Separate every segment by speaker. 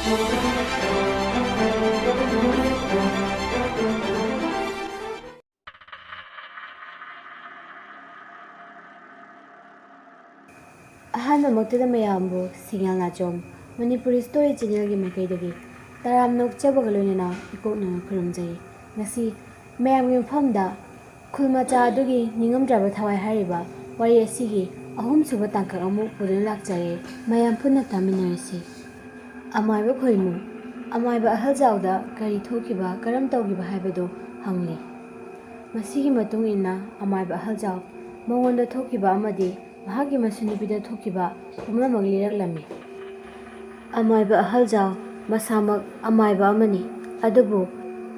Speaker 1: ꯑꯍꯥꯟꯕꯃꯛꯇꯗ ꯃꯌꯥꯝꯕꯨ ꯁꯤꯡꯌꯥꯜ ꯅꯥꯆꯣꯝ ꯃꯅꯤꯄꯨꯔꯤ ꯁ꯭ꯇꯣꯔꯤ ꯆꯦꯅꯦꯜꯒꯤ ꯃꯥꯏꯀꯩꯗꯒꯤ ꯇꯔꯥꯝꯅ ꯑꯣꯛꯆꯕꯒ ꯂꯣꯏꯅꯅ ꯏꯀꯣꯛꯅꯅ ꯈꯨꯔꯨꯝꯖꯩ꯫ ꯉꯁꯤ ꯃꯌꯥꯝꯒꯤ ꯃꯐꯝꯗ ꯈꯨꯜ ꯃꯆꯥ ꯑꯗꯨꯒꯤ ꯅꯤꯡꯉꯝꯗ꯭ꯔꯕ ꯊꯋꯥꯏ ꯍꯥꯏꯔꯤꯕ ꯋꯥꯔꯤ ꯑꯁꯤꯒꯤ ꯑꯍꯨꯝꯁꯨꯕ ꯇꯥꯡꯀꯛ ꯑꯃꯨꯛ ꯄꯨꯗꯨꯅ ꯂꯥꯛꯆꯔꯦ꯫ ꯃꯌꯥꯝ ꯄꯨꯟꯅ ꯇꯥꯃꯤꯟꯅꯔꯁꯤ꯫ ꯑꯃꯥꯏꯕ ꯈꯣꯏꯃꯨ ꯑꯃꯥꯏꯕ ꯑꯍꯜꯖꯥꯎꯗ ꯀꯔꯤ ꯊꯣꯛꯈꯤꯕ ꯀꯔꯝ ꯇꯧꯈꯤꯕ ꯍꯥꯏꯕꯗꯨ ꯍꯪꯂꯤ꯫ ꯃꯁꯤꯒꯤ ꯃꯇꯨꯡ ꯏꯟꯅ ꯑꯃꯥꯏꯕ ꯑꯍꯜꯖꯥꯎ ꯃꯉꯣꯟꯗ ꯊꯣꯛꯈꯤꯕ ꯑꯃꯗꯤ ꯃꯍꯥꯛꯀꯤ ꯃꯁꯨꯅꯨꯄꯤꯗ ꯊꯣꯛꯈꯤꯕ ꯄꯨꯝꯅꯃꯛ ꯂꯤꯔꯛꯂꯝꯃꯤ꯫ ꯑꯃꯥꯏꯕ ꯑꯍꯜꯖꯥꯎ ꯃꯁꯥꯃꯛ ꯑꯃꯥꯏꯕ ꯑꯃꯅꯤ, ꯑꯗꯨꯕꯨ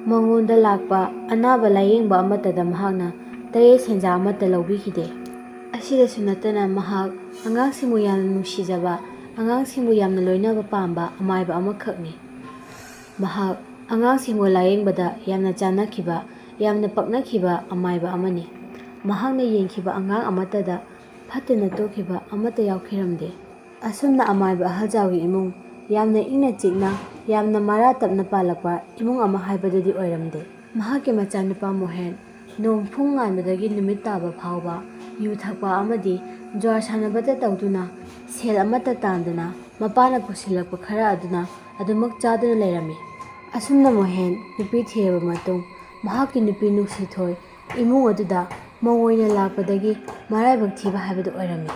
Speaker 1: ꯃꯉꯣꯟꯗ ꯂꯥꯛꯄ ꯑꯅꯥꯕ ꯂꯥꯌꯦꯡꯕ ꯑꯃꯠꯇꯗ ꯃꯍꯥꯛꯅ ꯇꯔꯦꯠ ꯁꯦꯟꯖꯥ ꯑꯃꯠꯇ ꯂꯧꯕꯤꯈꯤꯗꯦ꯫ ꯑꯁꯤꯗꯁꯨ ꯅꯠꯇꯅ ꯃꯍꯥꯛ ꯑꯉꯥꯡꯁꯤꯡꯕꯨ ꯌꯥꯝꯅ ꯅꯨꯡꯁꯤꯖꯕ, ꯑꯉꯥꯡꯁꯤꯡꯕꯨ ꯌꯥꯝꯅ ꯂꯣꯏꯅꯕ ꯄꯥꯝꯕ ꯑꯃꯥꯏꯕ ꯑꯃꯈꯛꯅꯤ꯫ ꯃꯍꯥꯛ ꯑꯉꯥꯡꯁꯤꯡꯕꯨ ꯂꯥꯌꯦꯡꯕꯗ ꯌꯥꯝꯅ ꯆꯥꯟꯅꯈꯤꯕ, ꯌꯥꯝꯅ ꯄꯛꯅꯈꯤꯕ ꯑꯃꯥꯏꯕ ꯑꯃꯅꯤ꯫ ꯃꯍꯥꯛꯅ ꯌꯦꯡꯈꯤꯕ ꯑꯉꯥꯡ ꯑꯃꯠꯇꯗ ꯐꯠꯇꯅ ꯇꯣꯛꯈꯤꯕ ꯑꯃꯠꯇ ꯌꯥꯎꯈꯤꯔꯝꯗꯦ꯫ ꯑꯁꯨꯝꯅ ꯑꯃꯥꯏꯕ ꯑꯍꯜꯖꯥꯎꯒꯤ ꯏꯃꯨꯡ ꯌꯥꯝꯅ ꯏꯪꯅ ꯆꯤꯛꯅ, ꯌꯥꯝꯅ ꯃꯔꯥ ꯇꯞꯅ ꯄꯥꯜꯂꯛꯄ ꯏꯃꯨꯡ ꯑꯃ ꯍꯥꯏꯕꯗꯨꯗꯤ ꯑꯣꯏꯔꯝꯗꯦ꯫ ꯃꯍꯥꯛꯀꯤ ꯃꯆꯥꯅꯨꯄꯥ ꯃꯣꯍꯦꯟ ꯅꯣꯡ-ꯐꯨꯡ ꯉꯥꯟꯕꯗꯒꯤ ꯅꯨꯃꯤꯠ ꯇꯥꯕ ꯐꯥꯎꯕ ꯌꯨ ꯊꯛꯄ ꯑꯃꯗꯤ ꯖ꯭ꯋꯥꯔ ꯁꯥꯟꯅꯕꯇ ꯇꯧꯗꯨꯅ ꯁꯦꯜ ꯑꯃꯠꯇ ꯇꯥꯟꯗꯅ ꯃꯄꯥꯅ ꯄꯨꯁꯤꯜꯂꯛꯄ ꯈꯔ ꯑꯗꯨꯅ ꯑꯗꯨꯃꯛ ꯆꯥꯗꯨꯅ ꯂꯩꯔꯝꯃꯤ꯫ ꯑꯁꯨꯝꯅ ꯃꯣꯍꯦꯟ ꯅꯨꯄꯤ ꯊꯤꯔꯕ ꯃꯇꯨꯡ ꯃꯍꯥꯛꯀꯤ ꯅꯨꯄꯤ ꯅꯨꯡꯁꯤꯊꯣꯏ ꯏꯃꯨꯡ ꯑꯗꯨꯗ ꯃꯧ ꯑꯣꯏꯅ ꯂꯥꯛꯄꯗꯒꯤ ꯃꯔꯥꯏꯕꯛ ꯊꯤꯕ ꯍꯥꯏꯕꯗꯨ ꯑꯣꯏꯔꯝꯃꯤ꯫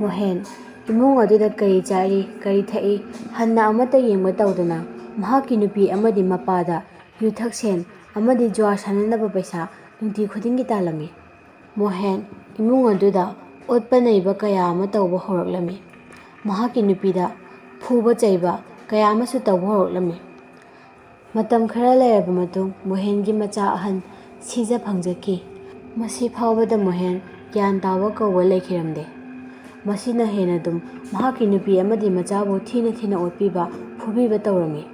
Speaker 1: ꯃꯣꯍꯦꯟ ꯏꯃꯨꯡ ꯑꯗꯨꯗ ꯀꯔꯤ ꯆꯥꯔꯤ, ꯀꯔꯤ ꯊꯛꯏ ꯍꯟꯅ ꯑꯃꯠꯇ ꯌꯦꯡꯕ ꯇꯧꯗꯅ ꯃꯍꯥꯛꯀꯤ ꯅꯨꯄꯤ ꯑꯃꯗꯤ ꯃꯄꯥꯗ ꯌꯨꯊꯛ ꯁꯦꯟ ꯑꯃꯗꯤ ꯖ꯭ꯋꯥꯔ ꯁꯥꯟꯅꯅꯕ ꯄꯩꯁꯥ ꯅꯨꯡꯇꯤ ꯈꯨꯗꯤꯡꯒꯤ ꯇꯥꯜꯂꯝꯃꯤ꯫ ꯃꯣꯍꯦꯟ ꯏꯃꯨꯡ ꯑꯗꯨꯗ ꯑꯣꯠꯄ ꯅꯩꯕ ꯀꯌా ꯑꯃ ꯇꯧꯕ ꯍꯧꯔꯛꯂꯝꯃꯤ꯫ ꯃꯍꯥꯛꯀꯤ ꯅꯨꯄꯤꯗ ꯐꯨꯕ ꯆꯩꯕ ꯀꯌꯥ ꯑꯃꯁꯨ ꯇꯧꯕ ꯍꯧꯔꯛꯂꯝꯃꯤ꯫ ꯃꯇꯝ ꯈꯔ ꯂꯩꯔꯕ ꯃꯇꯨꯡ ꯃꯣꯍꯦꯟꯒꯤ ꯃꯆꯥ ꯑꯍꯟ ꯁꯤꯖ ꯐꯪꯖꯈꯤ꯫ ꯃꯁꯤ ꯐꯥꯎꯕꯗ ꯃꯣꯍꯦꯟ ꯒ꯭ꯌꯥꯟ ꯇꯥꯕ ꯀꯧꯕ ꯂꯩꯈꯤꯔꯝꯗꯦ꯫ ꯃꯁꯤꯅ ꯍꯦꯟꯅꯗꯨꯝ ꯃꯍꯥꯛꯀꯤ ꯅꯨꯄꯤ ꯑꯃꯗꯤ ꯃꯆꯥꯕꯨ ꯊꯤꯅ ꯊꯤꯅ ꯑꯣꯠꯄꯤꯕ, ꯐꯨꯕꯤꯕ ꯇꯧꯔꯝꯃꯤ꯫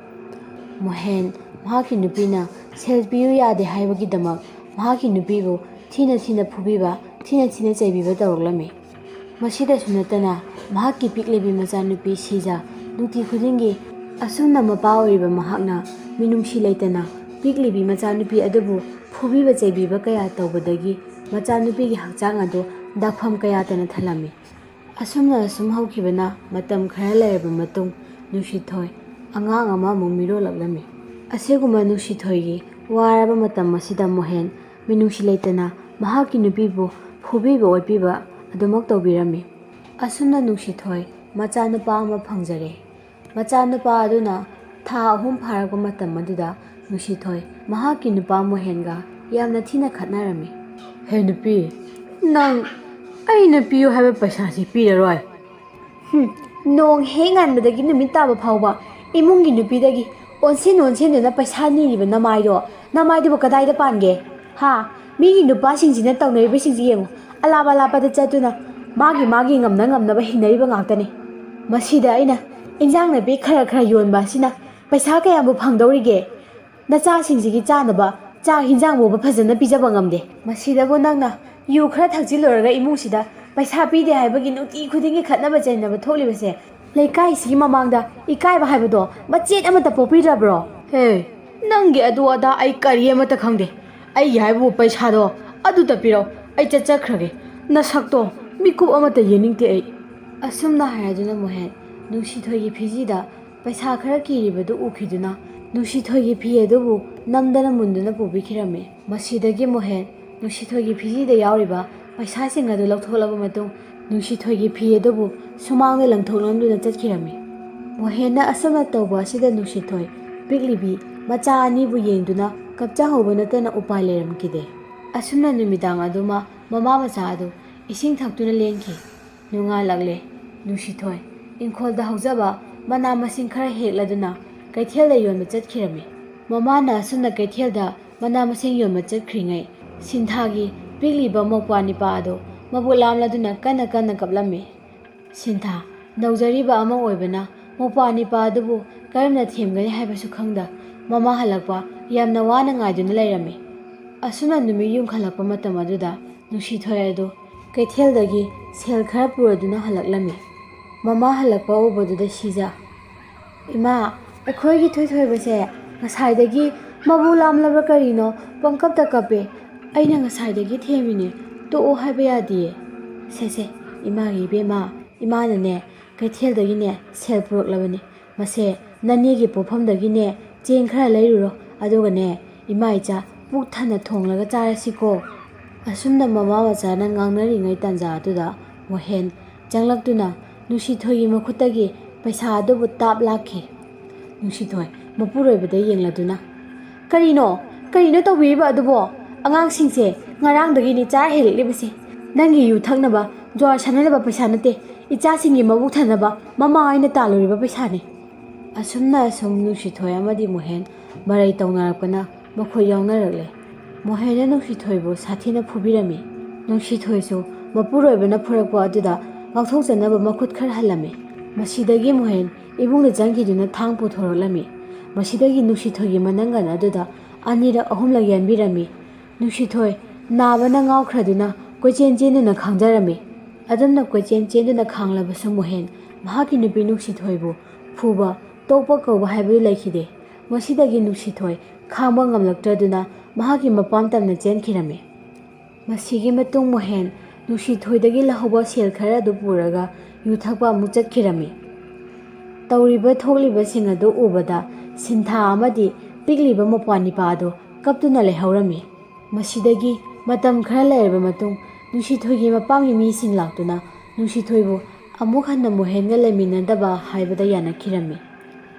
Speaker 1: ꯃꯣꯍꯦꯟ ꯃꯍꯥꯛꯀꯤ ꯅꯨꯄꯤꯅ ꯁꯦꯜ ꯄꯤꯌꯨ ꯌꯥꯗꯦ ꯍꯥꯏꯕꯒꯤꯗꯃꯛ ꯃꯍꯥꯛꯀꯤ ꯅꯨꯄꯤꯕꯨ ꯊꯤꯅ ꯊꯤꯅ ꯐꯨꯕꯤꯕ, ꯊꯤꯅ ꯊꯤꯅ ꯆꯩꯕꯤꯕ ꯇꯧꯔꯛꯂꯝꯃꯤ꯫ ꯃꯁꯤꯗꯁꯨ ꯅꯠꯇꯅ ꯃꯍꯥꯛꯀꯤ ꯄꯤꯛꯂꯤꯕꯤ ꯃꯆꯥꯅꯨꯄꯤ ꯁꯤꯖ ꯅꯨꯡꯇꯤ ꯈꯨꯗꯤꯡꯒꯤ ꯑꯁꯨꯝꯅ ꯃꯄꯥ ꯑꯣꯏꯔꯤꯕ ꯃꯍꯥꯛꯅ ꯃꯤꯅꯨꯡꯁꯤ ꯂꯩꯇꯅ ꯄꯤꯛꯂꯤꯕꯤ ꯃꯆꯥꯅꯨꯄꯤ ꯑꯗꯨꯕꯨ ꯐꯨꯕꯤꯕ ꯆꯩꯕꯤꯕ ꯀꯌా ꯇꯧꯕꯗꯒꯤ ꯃꯆꯥꯅꯨꯄꯤꯒꯤ ꯍꯛꯆꯥꯡ ꯑꯗꯨ ꯗꯥꯛꯐꯝ ꯀꯌꯥꯇꯅ ꯊꯜꯂꯝꯃꯤ꯫ ꯑꯁꯨꯝꯅ ꯑꯁꯨꯝ ꯍꯧꯈꯤꯕꯅ ꯃꯇꯝ ꯈꯔ ꯂꯩꯔꯕ ꯃꯇꯨꯡ ꯅꯨꯡꯁꯤꯊꯣꯏ ꯑꯉꯥꯡ ꯑꯃ ꯑꯃꯨꯛ ꯃꯤꯔꯣꯜꯂꯛꯂꯝꯃꯤ꯫ ꯑꯁꯤꯒꯨꯝꯕ ꯅꯨꯡꯁꯤꯊꯣꯏꯒꯤ ꯋꯥꯔꯕ ꯃꯇꯝ ꯑꯁꯤꯗ ꯃꯣꯍꯦꯟ ꯃꯤꯅꯨꯡꯁꯤ ꯂꯩꯇꯅ ꯃꯍꯥꯛꯀꯤ ꯅꯨꯄꯤꯕꯨ ꯐꯨꯕꯤꯕ ꯑꯣꯠꯄꯤꯕ ꯑꯗꯨꯃꯛ ꯇꯧꯕꯤꯔꯝꯃꯤ꯫ ꯑꯁꯨꯝꯅ ꯅꯨꯡꯁꯤꯊꯣꯏ ꯃꯆꯥꯅꯨꯄꯥ ꯑꯃ ꯐꯪꯖꯔꯦ꯫ ꯃꯆꯥꯅꯨꯄꯥ ꯑꯗꯨꯅ ꯊꯥ 3 ꯐꯥꯔꯛꯄ ꯃꯇꯝ ꯑꯗꯨꯗ ꯅꯨꯡꯁꯤꯊꯣꯏ ꯃꯍꯥꯛꯀꯤ ꯅꯨꯄꯥ ꯃꯣꯍꯦꯟꯒ ꯌꯥꯝꯅ ꯊꯤꯅ ꯈꯠꯅꯔꯝꯃꯤ꯫
Speaker 2: ꯍꯦ ꯅꯨꯄꯤ, ꯅꯪ ꯑꯩꯅ ꯄꯤꯌꯨ ꯍꯥꯏꯕ ꯄꯩꯁꯥꯁꯤ ꯄꯤꯔꯔꯣꯏ?
Speaker 1: ꯅꯣꯡ ꯍꯦꯛ ꯉꯥꯟꯕꯗꯒꯤ ꯅꯨꯃꯤꯠ ꯇꯥꯕ ꯐꯥꯎꯕ ꯏꯃꯨꯡꯒꯤ ꯅꯨꯄꯤꯗꯒꯤ ꯑꯣꯟꯁꯤꯟꯗꯨꯅ ꯄꯩꯁꯥ ꯅꯤꯔꯤꯕ ꯅꯃꯥꯏꯗꯨꯕꯨ ꯀꯗꯥꯏꯗ ꯄꯥꯟꯒꯦ? ꯃꯤꯒꯤ ꯅꯨꯄꯥꯁꯤꯡꯁꯤꯅ ꯇꯧꯅꯔꯤꯕꯁꯤꯡꯁꯤ ꯌꯦꯡꯉꯨ, ꯑꯂꯥꯞꯄꯗ ꯆꯠꯇꯨꯅ ꯃꯥꯒꯤ ꯉꯝꯅꯕ ꯍꯤꯡꯅꯔꯤꯕ ꯉꯥꯛꯇꯅꯤ꯫ ꯃꯁꯤꯗ ꯑꯩꯅ ꯏꯟꯖꯥꯡ ꯅꯥꯄꯤ ꯈꯔ ꯌꯣꯟꯕ ꯑꯁꯤꯅ ꯄꯩꯁꯥ ꯀꯌꯥꯕꯨ ꯐꯪꯗꯧꯔꯤꯒꯦ? ꯅꯆꯥꯁꯤꯡꯁꯤꯒꯤ ꯆꯥꯅꯕ ꯆꯥꯛ ꯍꯤꯟꯖꯥꯡ ꯐꯥꯎꯕ ꯐꯖꯅ ꯄꯤꯖꯕ ꯉꯝꯗꯦ꯫ ꯃꯁꯤꯗꯕꯨ ꯅꯪꯅ ꯌꯨ ꯈꯔ ꯊꯛꯆꯤꯜꯂꯨꯔꯒ ꯏꯃꯨꯡꯁꯤꯗ ꯄꯩꯁꯥ ꯄꯤꯗꯦ ꯍꯥꯏꯕꯒꯤ ꯅꯨꯡꯇꯤ ꯈꯨꯗꯤꯡꯒꯤ ꯈꯠꯅꯕ ꯆꯩꯅꯕ ꯊꯣꯛꯂꯤꯕꯁꯦ ꯂꯩꯀꯥꯏꯁꯤꯒꯤ ꯃꯃꯥꯡꯗ ꯏꯀꯥꯏꯕ ꯍꯥꯏꯕꯗꯣ ꯃꯆꯦꯠ ꯑꯃꯠꯇ ꯄꯣꯛꯄꯤꯗ꯭ꯔꯕ꯭ꯔꯣ?
Speaker 2: ꯍꯦ, ꯅꯪꯒꯤ ꯑꯗꯨ ꯑꯗꯥ ꯑꯩ ꯀꯔꯤ ꯑꯃꯠꯇ ꯈꯪꯗꯦ꯫ ꯑꯩꯒꯤ ꯍꯥꯏꯕꯕꯨ ꯄꯩꯁꯥꯗꯣ ꯑꯗꯨꯇ ꯄꯤꯔꯧ, ꯑꯩ ꯆꯠꯆꯈ꯭ꯔꯒꯦ꯫ ꯅꯁꯛꯇꯣ ꯃꯤꯀꯨꯞ ꯑꯃꯠꯇ ꯌꯦꯡꯅꯤꯡꯗꯦ ꯑꯩ꯫
Speaker 1: ꯑꯁꯨꯝꯅ ꯍꯥꯏꯔꯗꯨꯅ ꯃꯣꯍꯦꯟ ꯅꯨꯡꯁꯤꯊꯣꯏꯒꯤ ꯐꯤꯖꯤꯗ ꯄꯩꯁꯥ ꯈꯔ ꯀꯤꯔꯤꯕꯗꯨ ꯎꯈꯤꯗꯨꯅ ꯅꯨꯡꯁꯤꯊꯣꯏꯒꯤ ꯐꯤ ꯑꯗꯨꯕు ꯅꯝꯗꯅ ꯃꯨꯟꯗꯨꯅ ꯄꯨꯕꯤꯈꯤꯔꯝꯃꯤ꯫ ꯃꯁꯤꯗꯒꯤ ꯃꯣꯍꯦꯟ ꯅꯨꯡꯁꯤꯊꯣꯏꯒꯤ ꯐꯤꯖꯤꯗ ꯌꯥꯎꯔꯤꯕ ꯄꯩꯁꯥꯁꯤꯡ ꯑꯗꯨ ꯂꯧꯊꯣꯛꯂꯕ ꯃꯇꯨꯡ ꯅꯨꯡꯁꯤꯊꯣꯏꯒꯤ ꯐꯤ ꯑꯗꯨꯕꯨ ꯁꯨꯃꯥꯡꯗ ꯂꯪꯊꯣꯛꯂꯝꯗꯨꯅ ꯆꯠꯈꯤꯔꯝꯃꯤ꯫ ꯃꯣꯍꯦꯟꯅ ꯑꯁꯨꯝꯅ ꯇꯧꯕ ꯑꯁꯤꯗ ꯅꯨꯡꯁꯤꯊꯣꯏ ꯄꯤꯛꯂꯤꯕꯤ ꯃꯆꯥ ꯑꯅꯤꯕꯨ ꯌꯦꯡꯗꯨꯅ ꯀꯞꯆꯍꯧꯕ ꯅꯠꯇꯅ ꯎꯄꯥꯏ ꯂꯩꯔꯝꯈꯤꯗꯦ꯫ ꯑꯁꯨꯝꯅ ꯅꯨꯃꯤꯗꯥꯡ ꯑꯗꯨꯃ ꯃꯃꯥ ꯃꯆꯥ ꯑꯗꯨ ꯏꯁꯤꯡ ꯊꯛꯇꯨꯅ ꯂꯦꯟꯈꯤ꯫ ꯅꯣꯡꯉꯥꯜꯂꯛꯂꯦ꯫ ꯅꯨꯡꯁꯤꯊꯣꯏ ꯏꯪꯈꯣꯜꯗ ꯍꯧꯖꯕ ꯃꯅꯥ ꯃꯁꯤꯡ ꯈꯔ ꯍꯦꯛꯂꯗꯨꯅ ꯀꯩꯊꯦꯜꯗ ꯌꯣꯟꯕ ꯆꯠꯈꯤꯔꯝꯃꯤ꯫ ꯃꯃꯥꯅ ꯑꯁꯨꯝꯅ ꯀꯩꯊꯦꯜꯗ ꯃꯅꯥ ꯃꯁꯤꯡ ꯌꯣꯟꯕ ꯆꯠꯈ꯭ꯔꯤꯉꯩ ꯁꯤꯟꯊꯥꯒꯤ ꯄꯤꯛꯂꯤꯕ ꯃꯧꯄ꯭ꯋꯥ ꯅꯤꯄꯥ ꯑꯗꯨ ꯃꯕꯨꯛ ꯂꯥꯝꯂꯗꯨꯅ ꯀꯟꯅ ꯀꯞꯂꯝꯃꯤ꯫ ꯁꯤꯟꯊꯥ ꯅꯧꯖꯔꯤꯕ ꯑꯃ ꯑꯣꯏꯕꯅ ꯃꯧꯄ꯭ꯋꯥ ꯅꯤꯄꯥ ꯑꯗꯨꯕꯨ ꯀꯔꯝꯅ ꯊꯦꯝꯒꯅꯤ ꯍꯥꯏꯕꯁꯨ ꯈꯪꯗ ꯃꯃꯥ ꯍꯜꯂꯛꯄ ꯌꯥꯝꯅ ꯋꯥꯅ ꯉꯥꯏꯗꯨꯅ ꯂꯩꯔꯝꯃꯤ꯫ ꯑꯁꯨꯝꯅ ꯅꯨꯃꯤꯠ ꯌꯨꯡꯈꯠꯂꯛꯄ ꯃꯇꯝ ꯑꯗꯨꯗ ꯅꯨꯡꯁꯤꯊꯣꯏ ꯑꯗꯨ ꯀꯩꯊꯦꯜꯗꯒꯤ ꯁꯦꯜ ꯈꯔ ꯄꯨꯔꯗꯨꯅ ꯍꯜꯂꯛꯂꯝꯃꯤ꯫ ꯃꯃꯥ ꯍꯜꯂꯛꯄ ꯎꯕꯗꯨꯗ ꯁꯤꯖ, "ꯏꯃꯥ, ꯑꯩꯈꯣꯏꯒꯤ ꯊꯣꯏꯊꯣꯏꯕꯁꯦ ꯉꯁꯥꯏꯗꯒꯤ ꯃꯕꯨ ꯂꯥꯝꯂꯕ꯭ꯔꯥ ꯀꯔꯤꯅꯣ ꯄꯪꯀꯞꯇ ꯀꯞꯄꯦ꯫ ꯑꯩꯅ ꯉꯁꯥꯏꯗꯒꯤ ꯊꯦꯝꯃꯤꯅꯦ, ꯇꯣꯛꯑꯣ ꯍꯥꯏꯕ ꯌꯥꯗꯤꯌꯦ꯫ ꯁꯦ ꯏꯃꯥꯒꯤ ꯏꯕꯦꯝꯃ, ꯏꯃꯥꯅꯅꯦ ꯀꯩꯊꯦꯜꯗꯒꯤꯅꯦ ꯁꯦꯜ ꯄꯨꯔꯛꯂꯕꯅꯤ꯫ ꯃꯁꯦ ꯅꯅꯦꯒꯤ ꯄꯣꯠꯐꯝꯗꯒꯤꯅꯦ ꯆꯦꯡ ꯈꯔ ꯂꯩꯔꯨꯔꯣ, ꯑꯗꯨꯒꯅꯦ ꯏꯃꯥ ꯏꯆꯥ ꯄꯨꯛ ꯊꯟꯅ ꯊꯣꯡꯂꯒ ꯆꯥꯔꯁꯤꯀꯣ꯫ ꯑꯁꯨꯝꯅ ꯃꯃꯥ ꯃꯆꯥꯅ ꯉꯥꯡꯅꯔꯤꯉꯩ ꯇꯥꯟꯖꯥ ꯑꯗꯨꯗ ꯃꯣꯍꯦꯟ ꯆꯪꯂꯛꯇꯨꯅ ꯅꯨꯡꯁꯤꯊꯣꯏꯒꯤ ꯃꯈꯨꯠꯇꯒꯤ ꯄꯩꯁꯥ ꯑꯗꯨꯕꯨ ꯇꯥꯞ ꯂꯥꯛꯈꯤ꯫ ꯅꯨꯡꯁꯤꯊꯣꯏ ꯃꯄꯨꯔꯣꯏꯕꯗ ꯌꯦꯡꯂꯗꯨꯅ, ꯀꯔꯤꯅꯣ ꯇꯧꯕꯤꯔꯤꯕ ꯑꯗꯨꯕꯣ? ꯑꯉꯥꯡꯁꯤꯡꯁꯦ ꯉꯔꯥꯡꯗꯒꯤꯅꯤ ꯆꯥꯔ ꯍꯦꯜꯂꯛꯂꯤꯕꯁꯦ꯫ ꯅꯪꯒꯤ ꯌꯨ ꯊꯛꯅꯕ ꯖ꯭ꯋꯥꯔ ꯁꯥꯟꯅꯅꯕ ꯄꯩꯁꯥ ꯅꯠꯇꯦ, ꯏꯆꯥꯁꯤꯡꯒꯤ ꯃꯕꯨꯛ ꯊꯟꯅꯕ ꯃꯃꯥ ꯑꯩꯅ ꯇꯥꯜꯂꯨꯔꯤꯕ ꯄꯩꯁꯥꯅꯤ꯫ ꯑꯁꯨꯝ ꯅꯨꯡꯁꯤꯊꯣꯏ ꯑꯃꯗꯤ ꯃꯣꯍꯦꯟ ꯃꯔꯩ ꯇꯧꯅꯔꯛꯄꯅ ꯃꯈꯣꯏ ꯌꯥꯎꯅꯔꯛꯂꯦ꯫ ꯃꯣꯍꯦꯟꯅ ꯅꯨꯡꯁꯤꯊꯣꯏꯕꯨ ꯁꯥꯊꯤꯅ ꯐꯨꯕꯤꯔꯝꯃꯤ꯫ ꯅꯨꯡꯁꯤꯊꯣꯏꯁꯨ ꯃꯄꯨꯔꯣꯏꯕꯅ ꯐꯨꯔꯛꯄ ꯑꯗꯨꯗ ꯉꯥꯛꯊꯣꯛꯆꯅꯕ ꯃꯈꯨꯠ ꯈꯔ ꯍꯜꯂꯝꯃꯤ꯫ ꯃꯁꯤꯗꯒꯤ ꯃꯣꯍꯦꯟ ꯏꯃꯨꯡꯗ ꯆꯪꯈꯤꯗꯨꯅ ꯊꯥꯡ ꯄꯨꯊꯣꯔꯛꯂꯝꯃꯤ꯫ ꯃꯁꯤꯗꯒꯤ ꯅꯨꯡꯁꯤꯊꯣꯏꯒꯤ ꯃꯅꯪꯒꯟ ꯑꯗꯨꯗ ꯑꯅꯤꯔꯛ ꯑꯍꯨꯝꯂꯛ ꯌꯥꯟꯕꯤꯔꯝꯃꯤ꯫ ꯅꯨꯡꯁꯤꯊꯣꯏ ꯅꯥꯕꯅ ꯉꯥꯎꯈ꯭ꯔꯗꯨꯅ ꯀꯣꯏꯆꯦꯟ ꯆꯦꯟꯗꯨꯅ ꯈꯥꯡꯖꯔꯝꯃꯤ꯫ ꯑꯗꯨꯝꯅ ꯀꯣꯏꯆꯦꯟ ꯆꯦꯟꯗꯨꯅ ꯈꯥꯡꯂꯕꯁꯨ ꯃꯣꯍꯦꯟ ꯃꯍꯥꯛꯀꯤ ꯅꯨꯄꯤ ꯅꯨꯡꯁꯤꯊꯣꯏꯕꯨ ꯐꯨꯕ, ꯇꯣꯛꯄ ꯀꯧꯕ ꯍꯥꯏꯕꯗꯨ ꯂꯩꯈꯤꯗꯦ꯫ ꯃꯁꯤꯗꯒꯤ ꯅꯨꯡꯁꯤꯊꯣꯏ ꯈꯥꯡꯕ ꯉꯝꯂꯛꯇ꯭ꯔꯗꯨꯅ ꯃꯍꯥꯛꯀꯤ ꯃꯄꯥꯝ ꯇꯝꯅ ꯆꯦꯟꯈꯤꯔꯝꯃꯤ꯫ ꯃꯁꯤꯒꯤ ꯃꯇꯨꯡ ꯃꯣꯍꯦꯟ ꯅꯨꯡꯁꯤꯊꯣꯏꯗꯒꯤ ꯂꯧꯍꯧꯕ ꯁꯦꯜ ꯈꯔ ꯑꯗꯨ ꯄꯨꯔꯒ ꯌꯨ ꯊꯛꯄ ꯑꯃꯨꯛ ꯆꯠꯈꯤꯔꯝꯃꯤ꯫ ꯇꯧꯔꯤꯕ ꯊꯣꯛꯂꯤꯕꯁꯤꯡ ꯑꯗꯨ ꯎꯕꯗ ꯁꯤꯟꯊꯥ ꯑꯃꯗꯤ ꯄꯤꯛꯂꯤꯕ ꯃꯧꯄ꯭ꯋꯥꯅꯤꯄꯥ ꯑꯗꯨ ꯀꯞꯇꯨꯅ ꯂꯩꯍꯧꯔꯝꯃꯤ꯫ ꯃꯁꯤꯗꯒꯤ ꯃꯇꯝ ꯈꯔ ꯂꯩꯔꯕ ꯃꯇꯨꯡ ꯅꯨꯡꯁꯤꯊꯣꯏꯒꯤ ꯃꯄꯥꯝꯒꯤ ꯃꯤꯁꯤꯡ ꯂꯥꯛꯇꯨꯅ ꯅꯨꯡꯁꯤꯊꯣꯏꯕꯨ ꯑꯃꯨꯛ ꯍꯟꯅ ꯃꯣꯍꯦꯟꯒ ꯂꯩꯃꯤꯟꯅꯗꯕ ꯍꯥꯏꯕꯗ ꯌꯥꯅꯈꯤꯔꯝꯃꯤ꯫